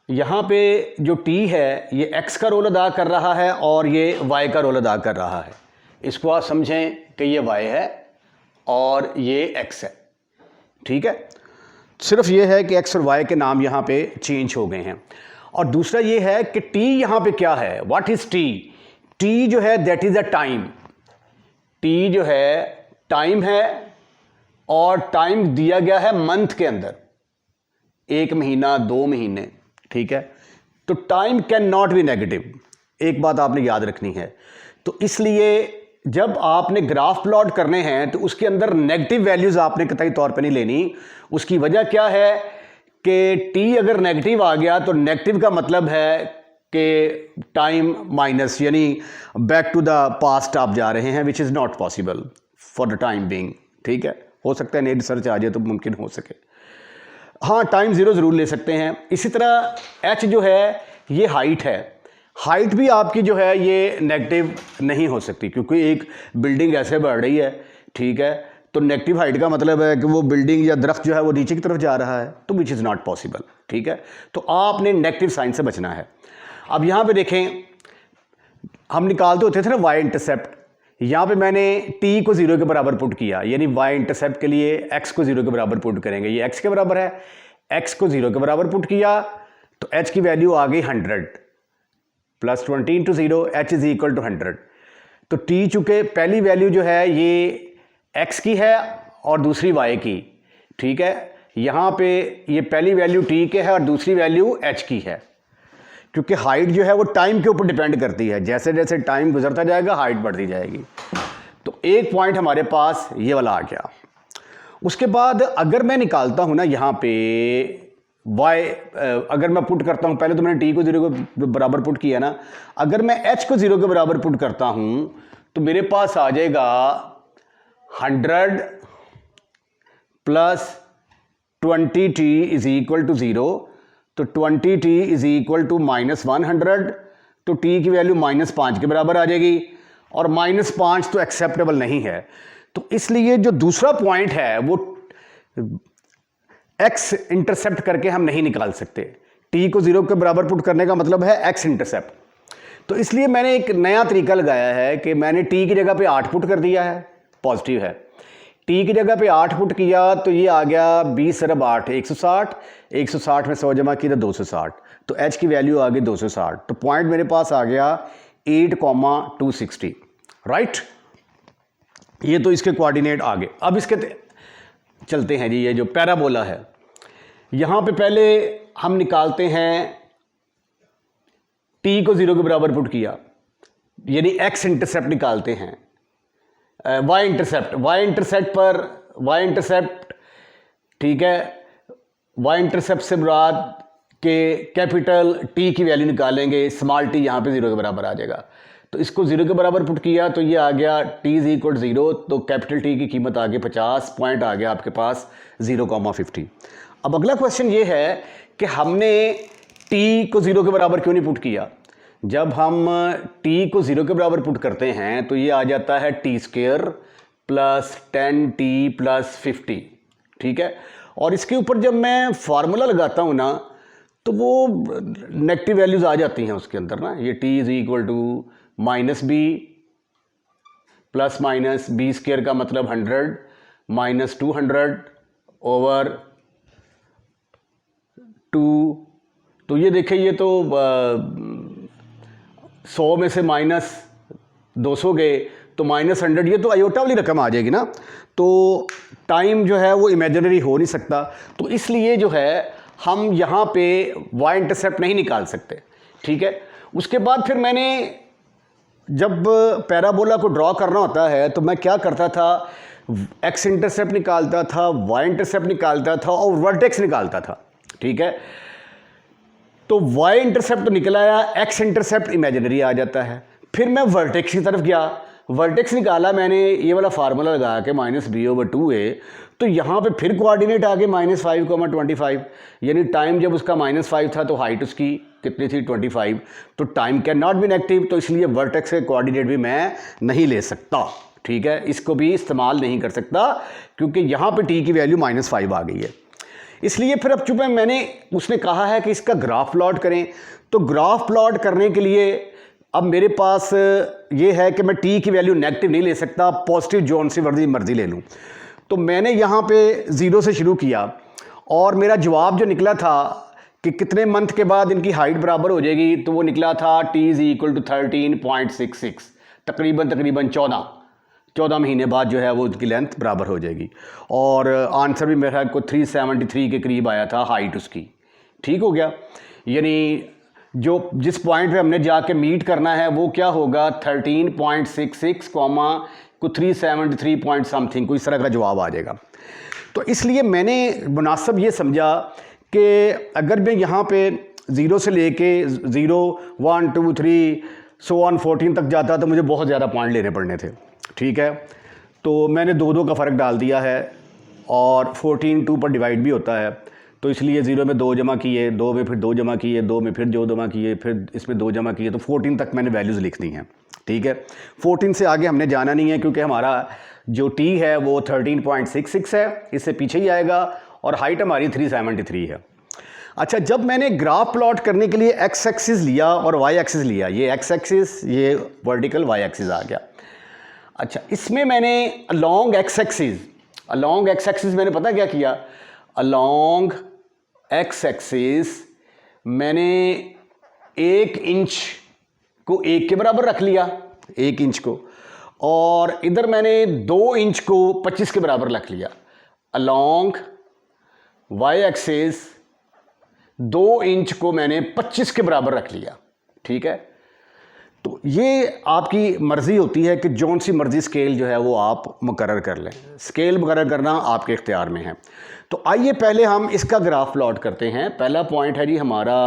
यहाँ पे जो t है ये x का रोल अदा कर रहा है और ये y का रोल अदा कर रहा है। इसको आप समझें कि ये y है और ये x है, ठीक है। सिर्फ ये है कि एक्स और वाई के नाम यहाँ पे चेंज हो गए हैं। और दूसरा ये है कि टी यहाँ पे क्या है, व्हाट इज़ टी। टी जो है that is a time, T जो है टाइम है, और टाइम दिया गया है मंथ के अंदर, 1 महीना 2 महीने, ठीक है। तो time can not be negative, एक बात आपने याद रखनी है। तो इसलिए जब आपने ग्राफ प्लॉट करने हैं तो उसके अंदर नेगेटिव वैल्यूज़ आपने कतई तौर पे नहीं लेनी। उसकी वजह क्या है कि टी अगर नेगेटिव आ गया तो नेगेटिव का मतलब है कि टाइम माइनस, यानी बैक टू द पास्ट आप जा रहे हैं, which is not possible for the time being, ठीक है। हो सकता है नई रिसर्च आ जाए तो मुमकिन हो सके। हाँ, टाइम ज़ीरो ज़रूर ले सकते हैं। इसी तरह एच जो है ये हाइट है, हाइट भी आपकी जो है ये नेगेटिव नहीं हो सकती, क्योंकि एक बिल्डिंग ऐसे बढ़ रही है, ठीक है। तो नेगेटिव हाइट का मतलब है कि वो बिल्डिंग या दरख्त जो है वो नीचे की तरफ जा रहा है, तो विच इज़ नॉट पॉसिबल, ठीक है। तो आपने नेगेटिव साइन से बचना है। अब यहाँ पे देखें, हम निकालते होते थे ना वाई इंटरसेप्ट, यहाँ पे मैंने t को 0 के बराबर पुट किया, यानी y इंटरसेप्ट के लिए x को 0 के बराबर पुट करेंगे, ये x के बराबर है, x को 0 के बराबर पुट किया तो h की वैल्यू आ गई 100 plus 20 into 0, h is equal to 100। तो t चूँकि पहली वैल्यू जो है ये x की है और दूसरी y की, ठीक है। यहाँ पे ये पहली वैल्यू t के है और दूसरी वैल्यू h की है, क्योंकि हाइट जो है वो टाइम के ऊपर डिपेंड करती है, जैसे जैसे टाइम गुजरता जाएगा हाइट बढ़ती जाएगी। तो एक पॉइंट हमारे पास ये वाला आ गया। उसके बाद अगर मैं निकालता हूँ ना यहाँ पे y, अगर मैं पुट करता हूँ, पहले तो मैंने t को 0 के बराबर पुट किया ना, अगर मैं h को 0 के बराबर पुट करता हूँ तो मेरे पास आ जाएगा 100 plus 20t is equal to 0। तो 20t इज इक्वल टू -100, तो t की वैल्यू -5 के बराबर आ जाएगी, और -5 तो एक्सेप्टेबल नहीं है। तो इसलिए जो दूसरा पॉइंट है वो x इंटरसेप्ट करके हम नहीं निकाल सकते। t को 0 के बराबर पुट करने का मतलब है x इंटरसेप्ट। तो इसलिए मैंने एक नया तरीका लगाया है कि मैंने t की जगह पे 8 पुट कर दिया है, पॉजिटिव है। t की जगह पे 8 पुट किया तो ये आ गया 20 अरब 8 160, 160 में 100 जमा किया तो 260, तो h की वैल्यू आ गई 260। तो पॉइंट मेरे पास आ गया 8,260, राइट। ये तो इसके कोऑर्डिनेट आ गए। अब इसके चलते हैं जी, ये जो पैराबोला है यहाँ पे पहले हम निकालते हैं, t को 0 के बराबर पुट किया, यानी x इंटरसेप्ट निकालते हैं, y इंटरसेप्ट पर y इंटरसेप्ट, ठीक है। y इंटरसेप्ट से मुराद के कैपिटल T की वैल्यू निकालेंगे, स्मॉल t यहाँ पे 0 के बराबर आ जाएगा। तो इसको 0 के बराबर पुट किया तो ये आ गया t इज इक्वल 0, तो कैपिटल T की कीमत आ गई 50, पॉइंट आ गया आपके पास 0,50। अब अगला क्वेश्चन ये है कि हमने t को 0 के बराबर क्यों नहीं पुट किया। जब हम t को 0 के बराबर पुट करते हैं तो ये आ जाता है t square plus 10t plus 50, ठीक है। और इसके ऊपर जब मैं फार्मूला लगाता हूँ ना तो वो नेगेटिव वैल्यूज़ आ जाती हैं उसके अंदर ना, ये t is equal to -b plus minus b square का मतलब 100 माइनस 200 ओवर 2। तो ये देखिए, ये तो 100 में से -200 गए तो -100, ये तो आयोटा वाली रकम आ जाएगी ना। तो टाइम जो है वो इमेजिनरी हो नहीं सकता, तो इसलिए जो है हम यहाँ पे y इंटरसेप्ट नहीं निकाल सकते, ठीक है। उसके बाद फिर मैंने जब पैराबोला को ड्रॉ करना होता है तो मैं क्या करता था, x इंटरसेप्ट निकालता था, y इंटरसेप्ट निकालता था और वर्टेक्स निकालता था, ठीक है। तो y इंटरसेप्ट तो निकल आया, x इंटरसेप्ट इमेजिनरी आ जाता है। फिर मैं वर्टेक्स की तरफ गया, वर्टेक्स निकाला मैंने, ये वाला फार्मूला लगा के -b/2a, तो यहाँ पे फिर कोऑर्डिनेट आ गए -5,25, यानी टाइम जब उसका -5 था तो हाइट उसकी कितनी थी 25। तो time can not be negative, तो इसलिए वर्टेक्स के कोऑर्डिनेट भी मैं नहीं ले सकता, ठीक है। इसको भी इस्तेमाल नहीं कर सकता क्योंकि यहाँ पे t की वैल्यू -5 आ गई है। इसलिए फिर अब चूँकि मैंने उसने कहा है कि इसका ग्राफ प्लॉट करें, तो ग्राफ प्लॉट करने के लिए अब मेरे पास ये है कि मैं t की वैल्यू नेगेटिव नहीं ले सकता, पॉजिटिव जोन से मर्जी ले लूँ। तो मैंने यहाँ पे 0 से शुरू किया और मेरा जवाब जो निकला था कि कितने मंथ के बाद इनकी हाइट बराबर हो जाएगी, तो वो निकला था t इज़ इक्वल टू 13.66, तकरीबन 14 महीने बाद जो है वो उसकी लेंथ बराबर हो जाएगी। और आंसर भी मेरा को 373 के करीब आया था हाइट उसकी। ठीक हो गया, यानी जो जिस पॉइंट पे हमने जाके मीट करना है वो क्या होगा, 13.66 को 373 पॉइंट समथिंग, कोई इस तरह का जवाब आ जाएगा। तो इसलिए मैंने मुनासिब ये समझा कि अगर मैं यहाँ पे 0 से लेके 0, 1, 2, 3 सो ऑन 14 तक जाता तो मुझे बहुत ज़्यादा पॉइंट लेने पड़ने थे। ठीक है, तो मैंने 2 का फ़र्क डाल दिया है और 14 2 पर डिवाइड भी होता है, तो इसलिए 0 में 2 जमा किए, 2 में फिर 2 जमा किए, 2 में फिर 2 जमा किए, फिर इसमें 2 जमा किए, तो 14 तक मैंने वैल्यूज़ लिखनी हैं। ठीक है, 14 से आगे हमने जाना नहीं है क्योंकि हमारा जो t है वो 13.66 है, इससे पीछे ही आएगा, और हाइट हमारी 373 है। अच्छा, जब मैंने ग्राफ प्लॉट करने के लिए x एक्सिस लिया और y एक्सिस लिया, ये x एक्सिस, ये वर्टिकल y एक्सिस आ गया। अच्छा, इसमें मैंने अलोंग x एक्सिस मैंने पता क्या किया, अलोंग x एक्सिस मैंने 1 इंच को 1 के बराबर रख लिया, 1 इंच को, और इधर मैंने 2 इंच को 25 के बराबर रख लिया। अलोंग y एक्सिस 2 इंच को मैंने 25 के बराबर रख लिया। ठीक है, तो ये आपकी मर्ज़ी होती है कि जौन सी मर्ज़ी स्केल जो है वो आप मुकर्रर कर लें, स्केल मुकर्रर करना आपके इख्तियार में है। तो आइए पहले हम इसका ग्राफ प्लॉट करते हैं। पहला पॉइंट है जी हमारा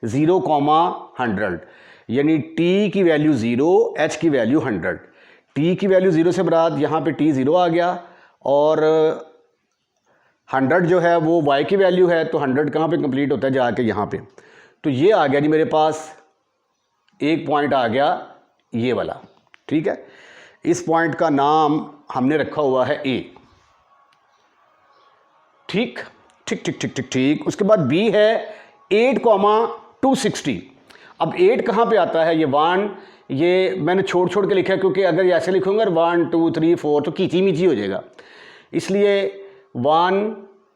0,100, यानी t की वैल्यू 0, h की वैल्यू 100। t की वैल्यू 0 से बरात यहाँ पे t 0 आ गया, और 100 जो है वो y की वैल्यू है, तो 100 कहाँ पे कंप्लीट होता है, जाके यहाँ पे। तो ये आ गया जी मेरे पास, एक पॉइंट आ गया ये वाला। ठीक है, इस पॉइंट का नाम हमने रखा हुआ है A। ठीक ठीक ठीक ठीक ठीक ठीक। उसके बाद B है 8,260। अब 8 कहाँ पे आता है, ये 1, ये मैंने छोड़ छोड़ के लिखा है क्योंकि अगर ऐसे लिखूंगा 1 2 3 4 तो कीची मीची हो जाएगा, इसलिए 1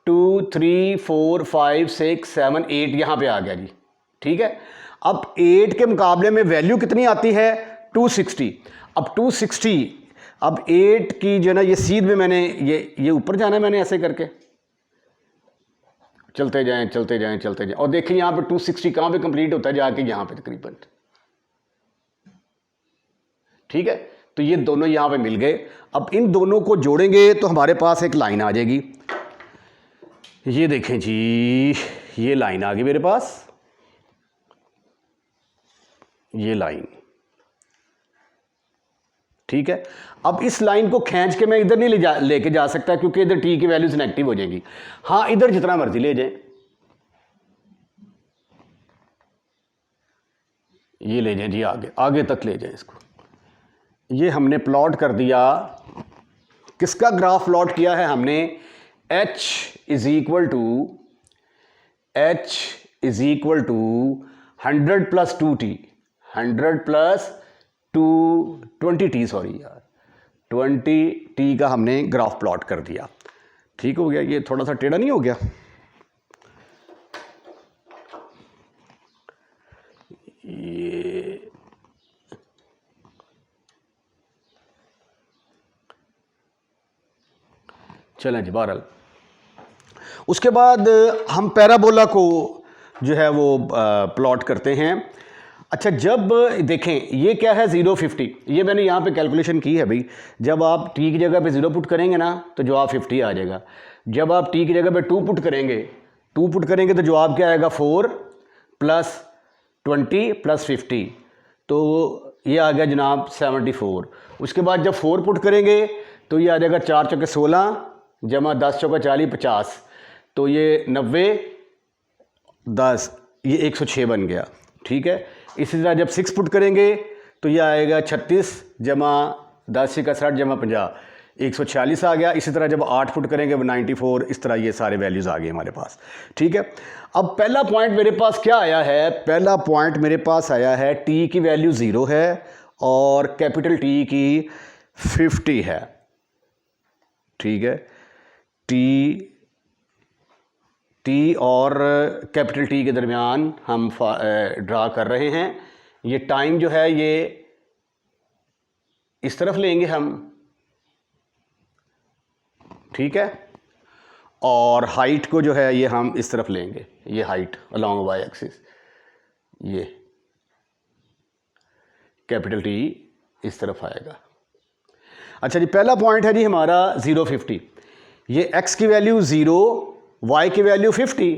2 3 4 5 6 7 8 यहाँ पे आ गया जी। ठीक है, अब 8 के मुकाबले में वैल्यू कितनी आती है, 260। अब 260, अब 8 की जो है ना, ये सीध में मैंने ये ऊपर जाना है, मैंने ऐसे करके चलते जाएं चलते जाएं चलते जाएं, और देखिए यहाँ पे 260 कहाँ पे कंप्लीट होता है, जाके यहाँ पे तकरीबन। ठीक है, तो ये दोनों यहाँ पे मिल गए। अब इन दोनों को जोड़ेंगे तो हमारे पास एक लाइन आ जाएगी। ये देखें जी, ये लाइन आ गई मेरे पास, ये लाइन। ठीक है, अब इस लाइन को खींच के मैं इधर नहीं लेके जा सकता क्योंकि इधर t की वैल्यूज नेगेटिव हो जाएंगी। हाँ, इधर जितना मर्जी ले जाएं, ये ले जाएं जी, आगे आगे तक ले जाएं इसको। ये हमने प्लॉट कर दिया, किसका ग्राफ प्लॉट किया है हमने, h is equal to 100 plus 2t, 100 plus 20t, sorry यार 20t का हमने ग्राफ प्लॉट कर दिया। ठीक हो गया, ये थोड़ा सा टेढ़ा नहीं हो गया, ये चलें जी। बहरहाल उसके बाद हम पैराबोला को जो है वो प्लॉट करते हैं। अच्छा, जब देखें ये क्या है 050, ये मैंने यहाँ पे कैलकुलेशन की है भाई। जब आप t की जगह पे 0 पुट करेंगे ना तो जवाब 50 आ जाएगा। जब आप t की जगह पे 2 पुट करेंगे तो जवाब क्या आएगा, 4 प्लस 20 प्लस 50, तो ये आ गया जनाब 74। उसके बाद जब 4 पुट करेंगे तो ये आ जाएगा 4 चौके 16 जमा 10 चौका 40 50, तो ये 90 10, ये 106 बन गया। ठीक है, इसी तरह जब 6 पुट करेंगे तो ये आएगा 36 जमा 10 का 60 जमा 50, 146 आ गया। इसी तरह जब 8 पुट करेंगे वो 94, इस तरह ये सारे वैल्यूज़ आ गए हमारे पास। ठीक है, अब पहला पॉइंट मेरे पास क्या आया है, पहला पॉइंट मेरे पास आया है t की वैल्यू 0 है और कैपिटल T की 50 है। ठीक है, t टी और कैपिटल टी के दरमियान हम ड्रा कर रहे हैं। ये टाइम जो है ये इस तरफ लेंगे हम, ठीक है, और हाइट को जो है ये हम इस तरफ लेंगे, ये हाइट अलोंग वाई एक्सिस, ये कैपिटल टी इस तरफ आएगा। अच्छा जी, पहला पॉइंट है जी हमारा 0 50। ये x की वैल्यू 0, y की वैल्यू 50,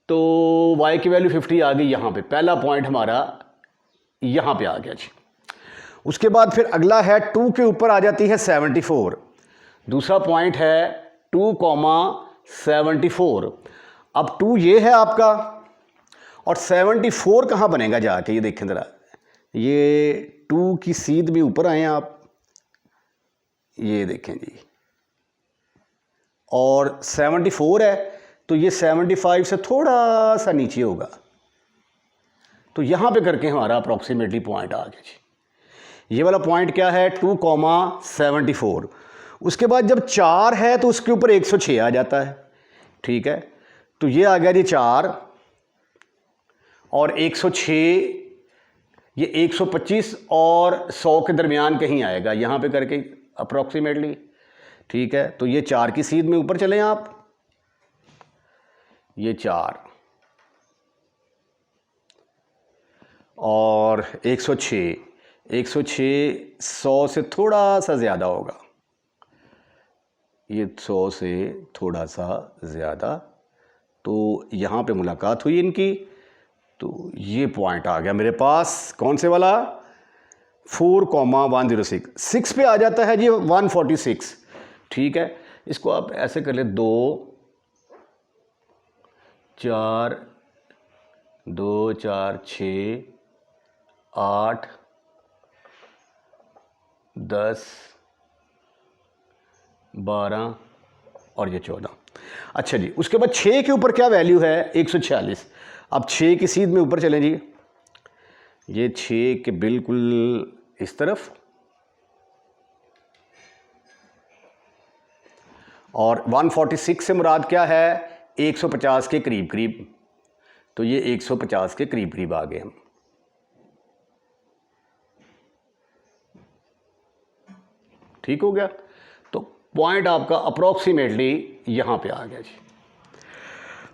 तो y की वैल्यू 50 आ गई यहाँ पे। पहला पॉइंट हमारा यहाँ पे आ गया जी। उसके बाद फिर अगला है 2 के ऊपर आ जाती है 74। दूसरा पॉइंट है 2,74। अब 2 ये है आपका, और 74 कहाँ बनेगा जाके, ये देखें ज़रा, ये 2 की सीध में ऊपर आए आप, ये देखें जी, और 74 है तो ये 75 से थोड़ा सा नीचे होगा, तो यहाँ पे करके हमारा अप्रॉक्सीमेटली पॉइंट आ गया जी। ये वाला पॉइंट क्या है, 2,74। उसके बाद जब 4 है तो उसके ऊपर 106 आ जाता है, ठीक है, तो ये आ गया जी 4 और 106, ये 125 और 100 के दरमियान कहीं आएगा यहाँ पे करके अप्रॉक्सीमेटली, ठीक है। तो ये 4 की सीध में ऊपर चलें आप, ये 4 और 106, 100 से थोड़ा सा ज़्यादा होगा, ये 100 से थोड़ा सा ज़्यादा, तो यहाँ पे मुलाकात हुई इनकी, तो ये पॉइंट आ गया मेरे पास, कौन से वाला, 4,106। 6 पे आ जाता है जी 146, ठीक है। इसको आप ऐसे कर ले, 2 4 2 4 6 8 10 12 और ये 14। अच्छा जी, उसके बाद 6 के ऊपर क्या वैल्यू है, 146। अब 6 की सीध में ऊपर चलें जी, ये 6 के बिल्कुल इस तरफ, और 146 से मुराद क्या है, 150 के करीब करीब, तो ये 150 के करीब करीब आ गए हम, ठीक हो गया। तो पॉइंट आपका अप्रॉक्सीमेटली यहाँ पे आ गया जी।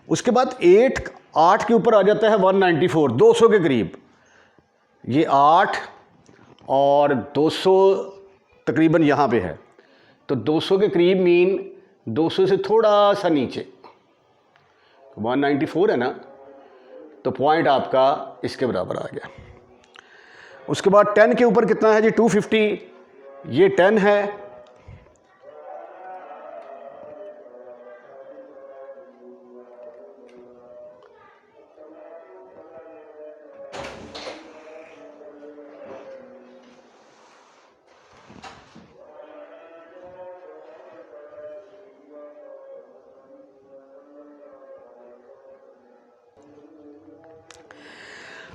उसके बाद 8 के ऊपर आ जाता है 194, 200 के करीब, ये 8 और 200 तकरीबन यहाँ पे है, तो 200 के करीब मीन 200 से थोड़ा सा नीचे, 194 है ना, तो पॉइंट आपका इसके बराबर आ गया। उसके बाद 10 के ऊपर कितना है जी, 250, ये 10 है,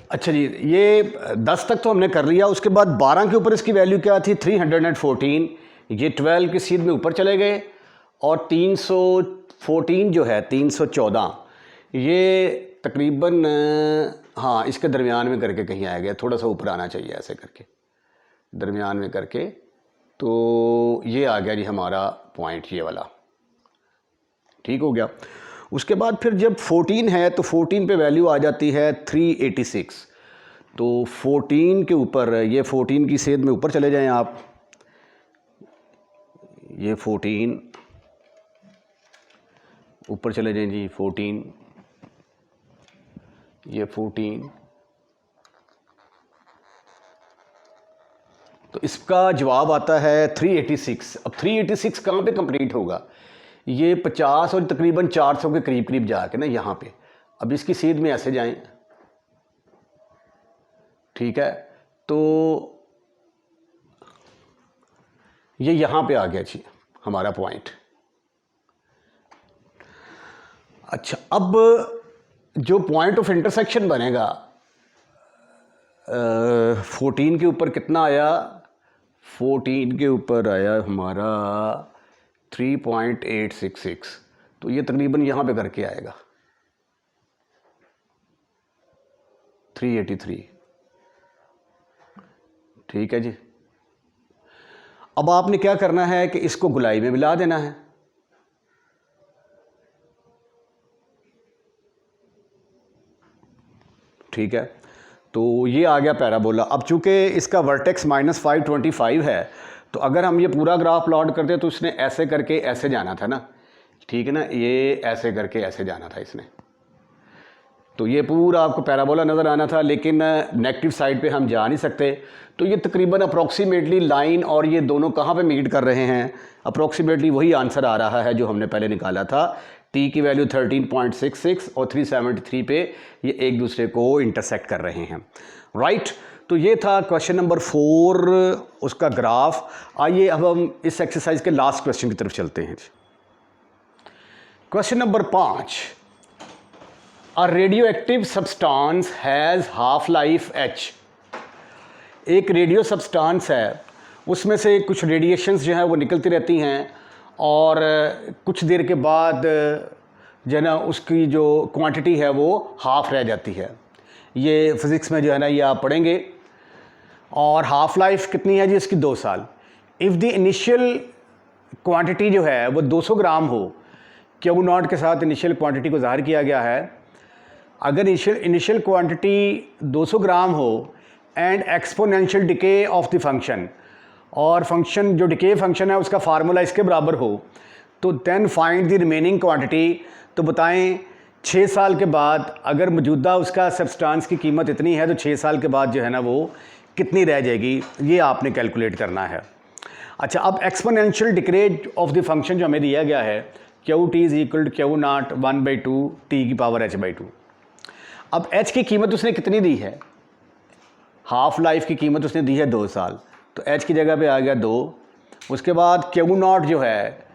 अच्छा जी, ये 10 तक तो हमने कर लिया। उसके बाद 12 के ऊपर इसकी वैल्यू क्या थी, 314, ये 12 की सीध में ऊपर चले गए, और 314 जो है 314, ये तकरीबन हाँ इसके दरमियान में करके कहीं आ गया, थोड़ा सा ऊपर आना चाहिए ऐसे करके, दरमियान में करके, तो ये आ गया जी हमारा पॉइंट, ये वाला, ठीक हो गया। उसके बाद फिर जब 14 है तो 14 पे वैल्यू आ जाती है 386, तो 14 के ऊपर, ये 14 की सेध में ऊपर चले जाएं आप, ये 14 ऊपर चले जाएं जी, 14, ये 14, तो इसका जवाब आता है 386। अब 386 कहाँ पे कंप्लीट होगा, ये 50 और तकरीबन 400 के करीब करीब जाके ना यहाँ पे, अब इसकी सीध में ऐसे जाएं, ठीक है, तो ये यहाँ पे आ गया जी हमारा पॉइंट। अच्छा, अब जो पॉइंट ऑफ इंटरसेक्शन बनेगा, 14 के ऊपर कितना आया, 14 के ऊपर आया हमारा 3.866, तो ये तकरीबन यहाँ पे करके आएगा, 383। ठीक है जी। अब आपने क्या करना है कि इसको गुलाई में मिला देना है। ठीक है, तो ये आ गया पैराबोला। अब चूंकि इसका वर्टेक्स -525 है, तो अगर हम ये पूरा ग्राफ प्लॉट करते तो इसने ऐसे करके ऐसे जाना था ना, ठीक है ना, ये ऐसे करके ऐसे जाना था इसने। तो ये पूरा आपको पैराबोला नज़र आना था, लेकिन नेगेटिव साइड पे हम जा नहीं सकते। तो ये तकरीबन अप्रॉक्सीमेटली लाइन और ये दोनों कहाँ पे मीट कर रहे हैं, अप्रॉक्सीमेटली वही आंसर आ रहा है जो हमने पहले निकाला था। टी की वैल्यू 13.66 और 373 पे ये एक दूसरे को इंटरसेक्ट कर रहे हैं, राइट। तो ये था क्वेश्चन नंबर 4 उसका ग्राफ। आइए अब हम इस एक्सरसाइज के लास्ट क्वेश्चन की तरफ चलते हैं। Question number 5, a radio active substance has half life h। एक रेडियो सब्सटेंस है, उसमें से कुछ रेडिएशंस जो हैं वो निकलती रहती हैं और कुछ देर के बाद जो है ना उसकी जो क्वांटिटी है वो हाफ रह जाती है। ये फिज़िक्स में जो है ना ये आप पढ़ेंगे। और हाफ लाइफ कितनी है जी इसकी? 2 साल। इफ़ द इनिशियल क्वांटिटी जो है वो 200 ग्राम हो, क्यू नॉट के साथ इनिशियल क्वांटिटी को ज़ाहिर किया गया है। अगर इनिशियल क्वांटिटी 200 ग्राम हो and exponential decay of the function, और फंक्शन जो डिके फंक्शन है उसका फार्मूला इसके बराबर हो, तो then find the remaining quantity. तो बताएं 6 साल के बाद अगर मौजूदा उसका सब्सटेंस की कीमत इतनी है तो 6 साल के बाद जो है ना वो कितनी रह जाएगी, ये आपने कैलकुलेट करना है। अच्छा, अब exponential decrease of the function जो हमें दिया गया है Q T is equal to Q naught 1/2 T की पावर h/2। अब h की कीमत उसने कितनी दी है? हाफ लाइफ की कीमत उसने दी है 2 साल, तो h की जगह पे आ गया 2। उसके बाद क्यू नॉट जो है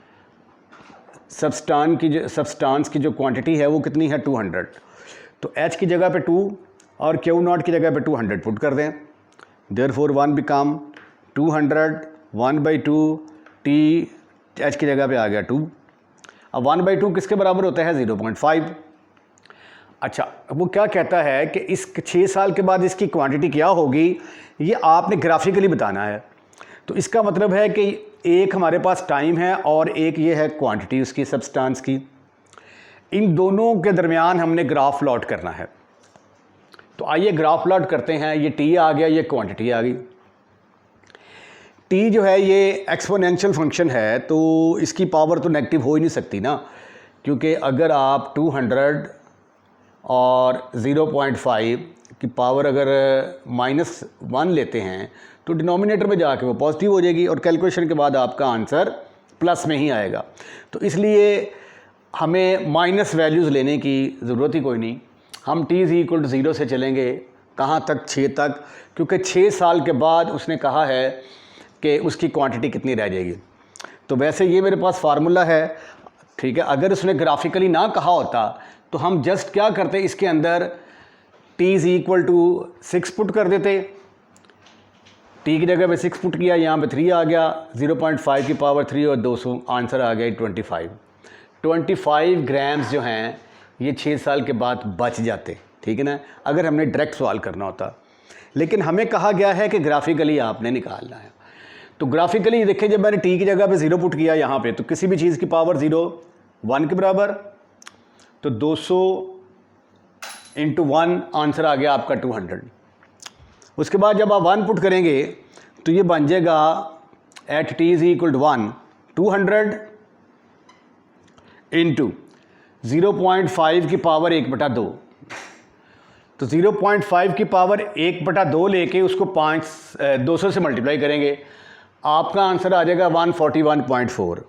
सब्सटेंस की जो क्वांटिटी है वो कितनी है? 200। तो h की जगह पे 2 और क्यू नॉट की जगह पे 200 पुट कर दें। देयरफॉर 1 बिकम 200 1/2 टी, h की जगह पे आ गया 2। अब 1/2 किसके बराबर होता है? 0.5। अच्छा, वो क्या कहता है कि इस 6 साल के बाद इसकी क्वांटिटी क्या होगी, ये आपने ग्राफिकली बताना है। तो इसका मतलब है कि एक हमारे पास टाइम है और एक ये है क्वांटिटी उसकी सब्सटेंस की। इन दोनों के दरमियान हमने ग्राफ प्लॉट करना है। तो आइए ग्राफ प्लॉट करते हैं। ये टी आ गया, ये क्वांटिटी आ गई। टी जो है ये एक्सपोनेंशियल फंक्शन है, तो इसकी पावर तो नेगेटिव हो ही नहीं सकती ना, क्योंकि अगर आप 200 और 0.5 की पावर अगर -1 लेते हैं तो डिनोमिनेटर में जाके वो पॉजिटिव हो जाएगी और कैलकुलेशन के बाद आपका आंसर प्लस में ही आएगा। तो इसलिए हमें माइनस वैल्यूज़ लेने की ज़रूरत ही कोई नहीं। हम t = 0 से चलेंगे कहाँ तक? 6 तक, क्योंकि 6 साल के बाद उसने कहा है कि उसकी क्वांटिटी कितनी रह जाएगी। तो वैसे ये मेरे पास फार्मूला है, ठीक है। अगर उसने ग्राफिकली ना कहा होता तो हम जस्ट क्या करते, इसके अंदर t = 6 पुट कर देते। t की जगह पे 6 पुट किया, यहाँ पे 3 आ गया, 0.5 की पावर 3 और 200, आंसर आ गया 25 ग्राम्स जो हैं ये 6 साल के बाद बच जाते, ठीक है ना, अगर हमने डायरेक्ट सवाल करना होता। लेकिन हमें कहा गया है कि ग्राफिकली आपने निकालना है। तो ग्राफिकली देखिए, जब मैंने t की जगह पे 0 पुट किया यहाँ पे, तो किसी भी चीज़ की पावर 0 1 के बराबर, तो 200 × 1 आंसर आ गया आपका 200। उसके बाद जब आप 1 पुट करेंगे तो ये बन जाएगा एट t = 1 200 × 0.5 की पावर 1/2। तो 0.5 की पावर 1/2 लेके उसको 200 से मल्टीप्लाई करेंगे, आपका आंसर आ जाएगा 141.4।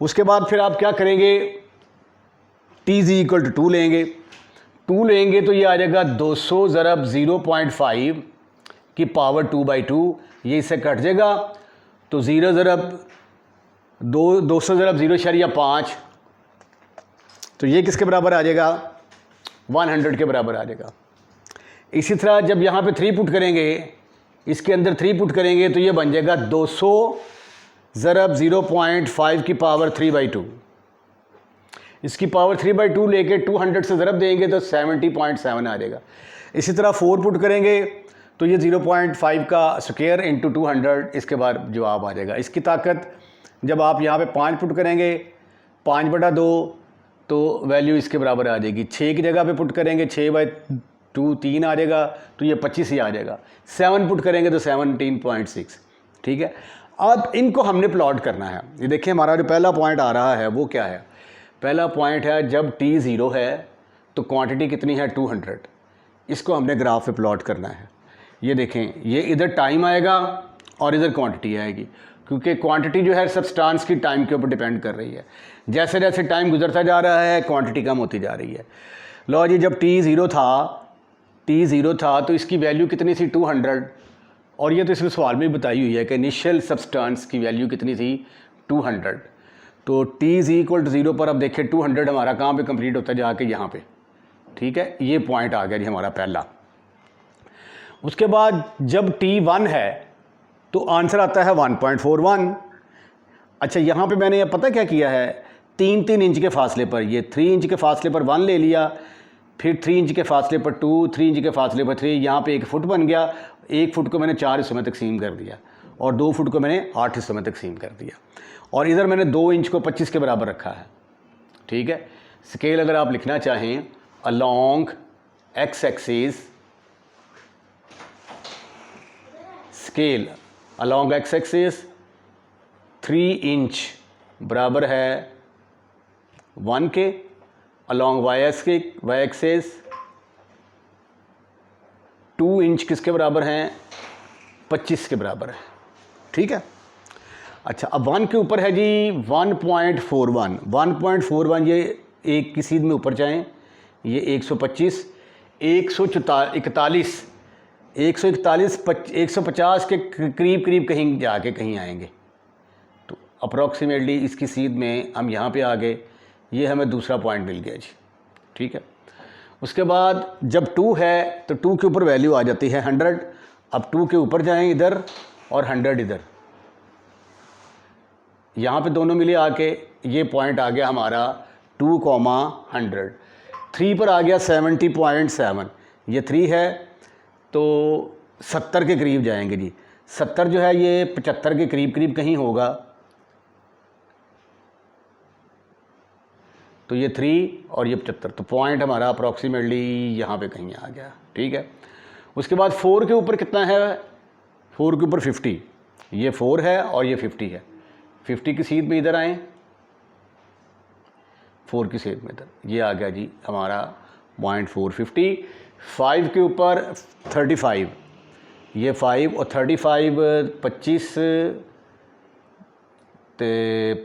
उसके बाद फिर आप क्या करेंगे, t = 2 लेंगे। 2 लेंगे तो ये आ जाएगा 200 ज़रब 0.5 की पावर 2/2, ये इससे कट जाएगा। तो 0 ज़रब 200 ज़रब 0.5, तो ये किसके बराबर आ जाएगा? 100 के बराबर आ जाएगा। इसी तरह जब यहाँ पे 3 पुट करेंगे, इसके अंदर 3 पुट करेंगे तो ये बन जाएगा 200 ज़रब 0.5 की पावर 3/2। इसकी पावर 3/2 लेके 200 से ज़रब देंगे तो 70.7 आ जाएगा। इसी तरह 4 पुट करेंगे तो ये 0.5 का स्क्वायर इंटू 200, इसके बाद जवाब आ जाएगा। इसकी ताकत जब आप यहाँ पे 5 पुट करेंगे 5/2 तो वैल्यू इसके बराबर आ जाएगी। 6 की जगह पे पुट करेंगे 6/2 3 आ जाएगा तो ये 25 ही आ जाएगा। 7 पुट करेंगे तो 17.6। ठीक है, अब इनको हमने प्लॉट करना है। ये देखिए हमारा जो पहला पॉइंट आ रहा है वो क्या है। पहला पॉइंट है जब t 0 है तो क्वांटिटी कितनी है 200। इसको हमने ग्राफ पे प्लॉट करना है। ये देखें, ये इधर टाइम आएगा और इधर क्वांटिटी आएगी, क्योंकि क्वांटिटी जो है सब्सटेंस की टाइम के ऊपर डिपेंड कर रही है। जैसे जैसे टाइम गुजरता जा रहा है क्वांटिटी कम होती जा रही है। लो जी, जब t 0 था तो इसकी वैल्यू कितनी थी 200, और ये तो इसमें सवाल में बताई हुई है कि इनिशियल सब्सटेंस की वैल्यू कितनी थी 200। तो t = 0 पर अब देखिए 200 हमारा कहाँ पे कंप्लीट होता है, जाके यहाँ पे। ठीक है, ये पॉइंट आ गया जी हमारा पहला। उसके बाद जब t 1 है तो आंसर आता है 1.41। अच्छा, यहाँ पे मैंने ये पता क्या किया है, 3 इंच के फासले पर, ये 3 इंच के फासले पर 1 ले लिया, फिर 3 इंच के फासले पर 2, 3 इंच के फासले पर 3, यहाँ पे 1 फुट बन गया। 1 फुट को मैंने 4 हिस्सों में तकसीम कर दिया और 2 फुट को मैंने 8 हिस्सों में तकसीम कर दिया, और इधर मैंने 2 इंच को 25 के बराबर रखा है। ठीक है, स्केल अगर आप लिखना चाहें along x axis, scale along x axis 3 inch बराबर है 1 के, अलोंग y एक्सिस 2 इंच किसके बराबर हैं 25 के बराबर है। ठीक है, अच्छा अब 1 के ऊपर है जी 1.41। 1.41 ये एक की सीध में ऊपर जाएं, ये 125, 141, 150 के करीब कहीं जाके कहीं आएंगे। तो अप्रॉक्सीमेटली इसकी सीध में हम यहाँ पे आ गए, ये हमें दूसरा पॉइंट मिल गया जी। ठीक है, उसके बाद जब 2 है तो 2 के ऊपर वैल्यू आ जाती है 100। अब 2 के ऊपर जाएं इधर और 100 इधर, यहाँ पे दोनों मिले आके ये पॉइंट आ गया हमारा 2,100। 3 पर आ गया 70.7, ये 3 है तो 70 के करीब जाएंगे जी। 70 जो है ये 75 के करीब कहीं होगा, तो ये 3 और ये 75, तो पॉइंट हमारा अप्रॉक्सीमेटली यहाँ पे कहीं आ गया। ठीक है, उसके बाद 4 के ऊपर कितना है, 4 के ऊपर 50, ये 4 है और ये 50 है। 50 की सीध में इधर आए, 4 की सीध में इधर, ये आ गया जी हमारा 0.450। 5 के ऊपर 35, ये 5 और 35 25 ते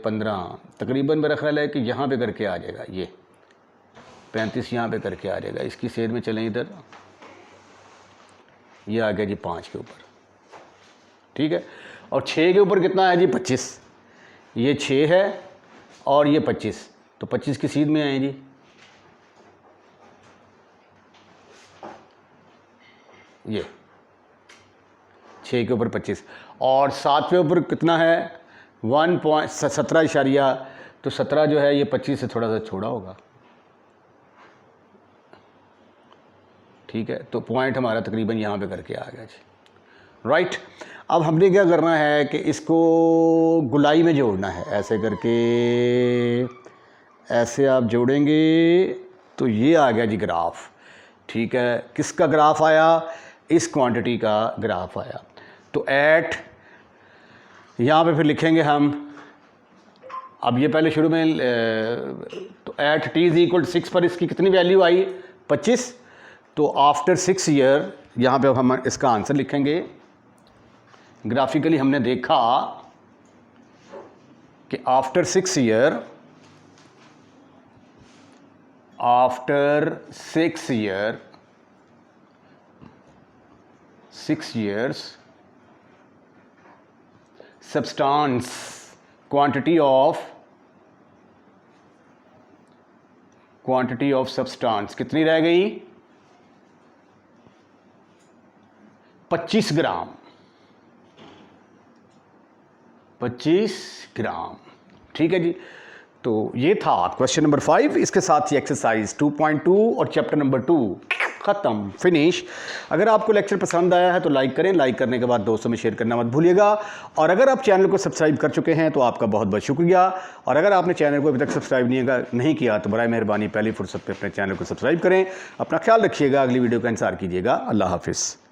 15 तकरीबन मेरा ख्याल है कि यहाँ पे करके आ जाएगा, ये 35 यहाँ पे करके आ जाएगा। इसकी सेध में चलें इधर, ये आ गया जी 5 के ऊपर। ठीक है, और 6 के ऊपर कितना है जी 25, ये 6 है और ये 25, तो 25 की सीध में आए जी, ये 6 के ऊपर 25, और 7 के ऊपर कितना है 1.17, तो 17 जो है ये 25 से थोड़ा सा छोड़ा होगा। ठीक है, तो पॉइंट हमारा तकरीबन यहाँ पे करके आ गया जी। राइट, अब हमने क्या करना है कि इसको गुलाई में जोड़ना है। ऐसे करके ऐसे आप जोड़ेंगे तो ये आ गया जी ग्राफ। ठीक है, किसका ग्राफ आया, इस क्वांटिटी का ग्राफ आया। तो एट, यहाँ पे फिर लिखेंगे हम, अब ये पहले शुरू में तो एट t = 6 पर इसकी कितनी वैल्यू आई 25, तो आफ्टर 6 ईयर यहाँ पे हम इसका आंसर लिखेंगे। ग्राफिकली हमने देखा कि after 6 years substance quantity of substance कितनी रह गई 25 ग्राम। 25 ग्राम। ठीक है जी, तो ये था क्वेश्चन नंबर 5। इसके साथ ही एक्सरसाइज 2.2 और चैप्टर नंबर 2 ख़त्म, फिनिश। अगर आपको लेक्चर पसंद आया है तो लाइक करें, लाइक करने के बाद दोस्तों में शेयर करना मत भूलिएगा। और अगर आप चैनल को सब्सक्राइब कर चुके हैं तो आपका बहुत बहुत शुक्रिया। और अगर आपने चैनल को अभी तक सब्सक्राइब नहीं किया तो बराए मेहरबानी पहली फुर्सत पे अपने चैनल को सब्सक्राइब करें। अपना ख्याल रखिएगा, अगली वीडियो का इंतजार कीजिएगा। अल्लाह हाफिज़।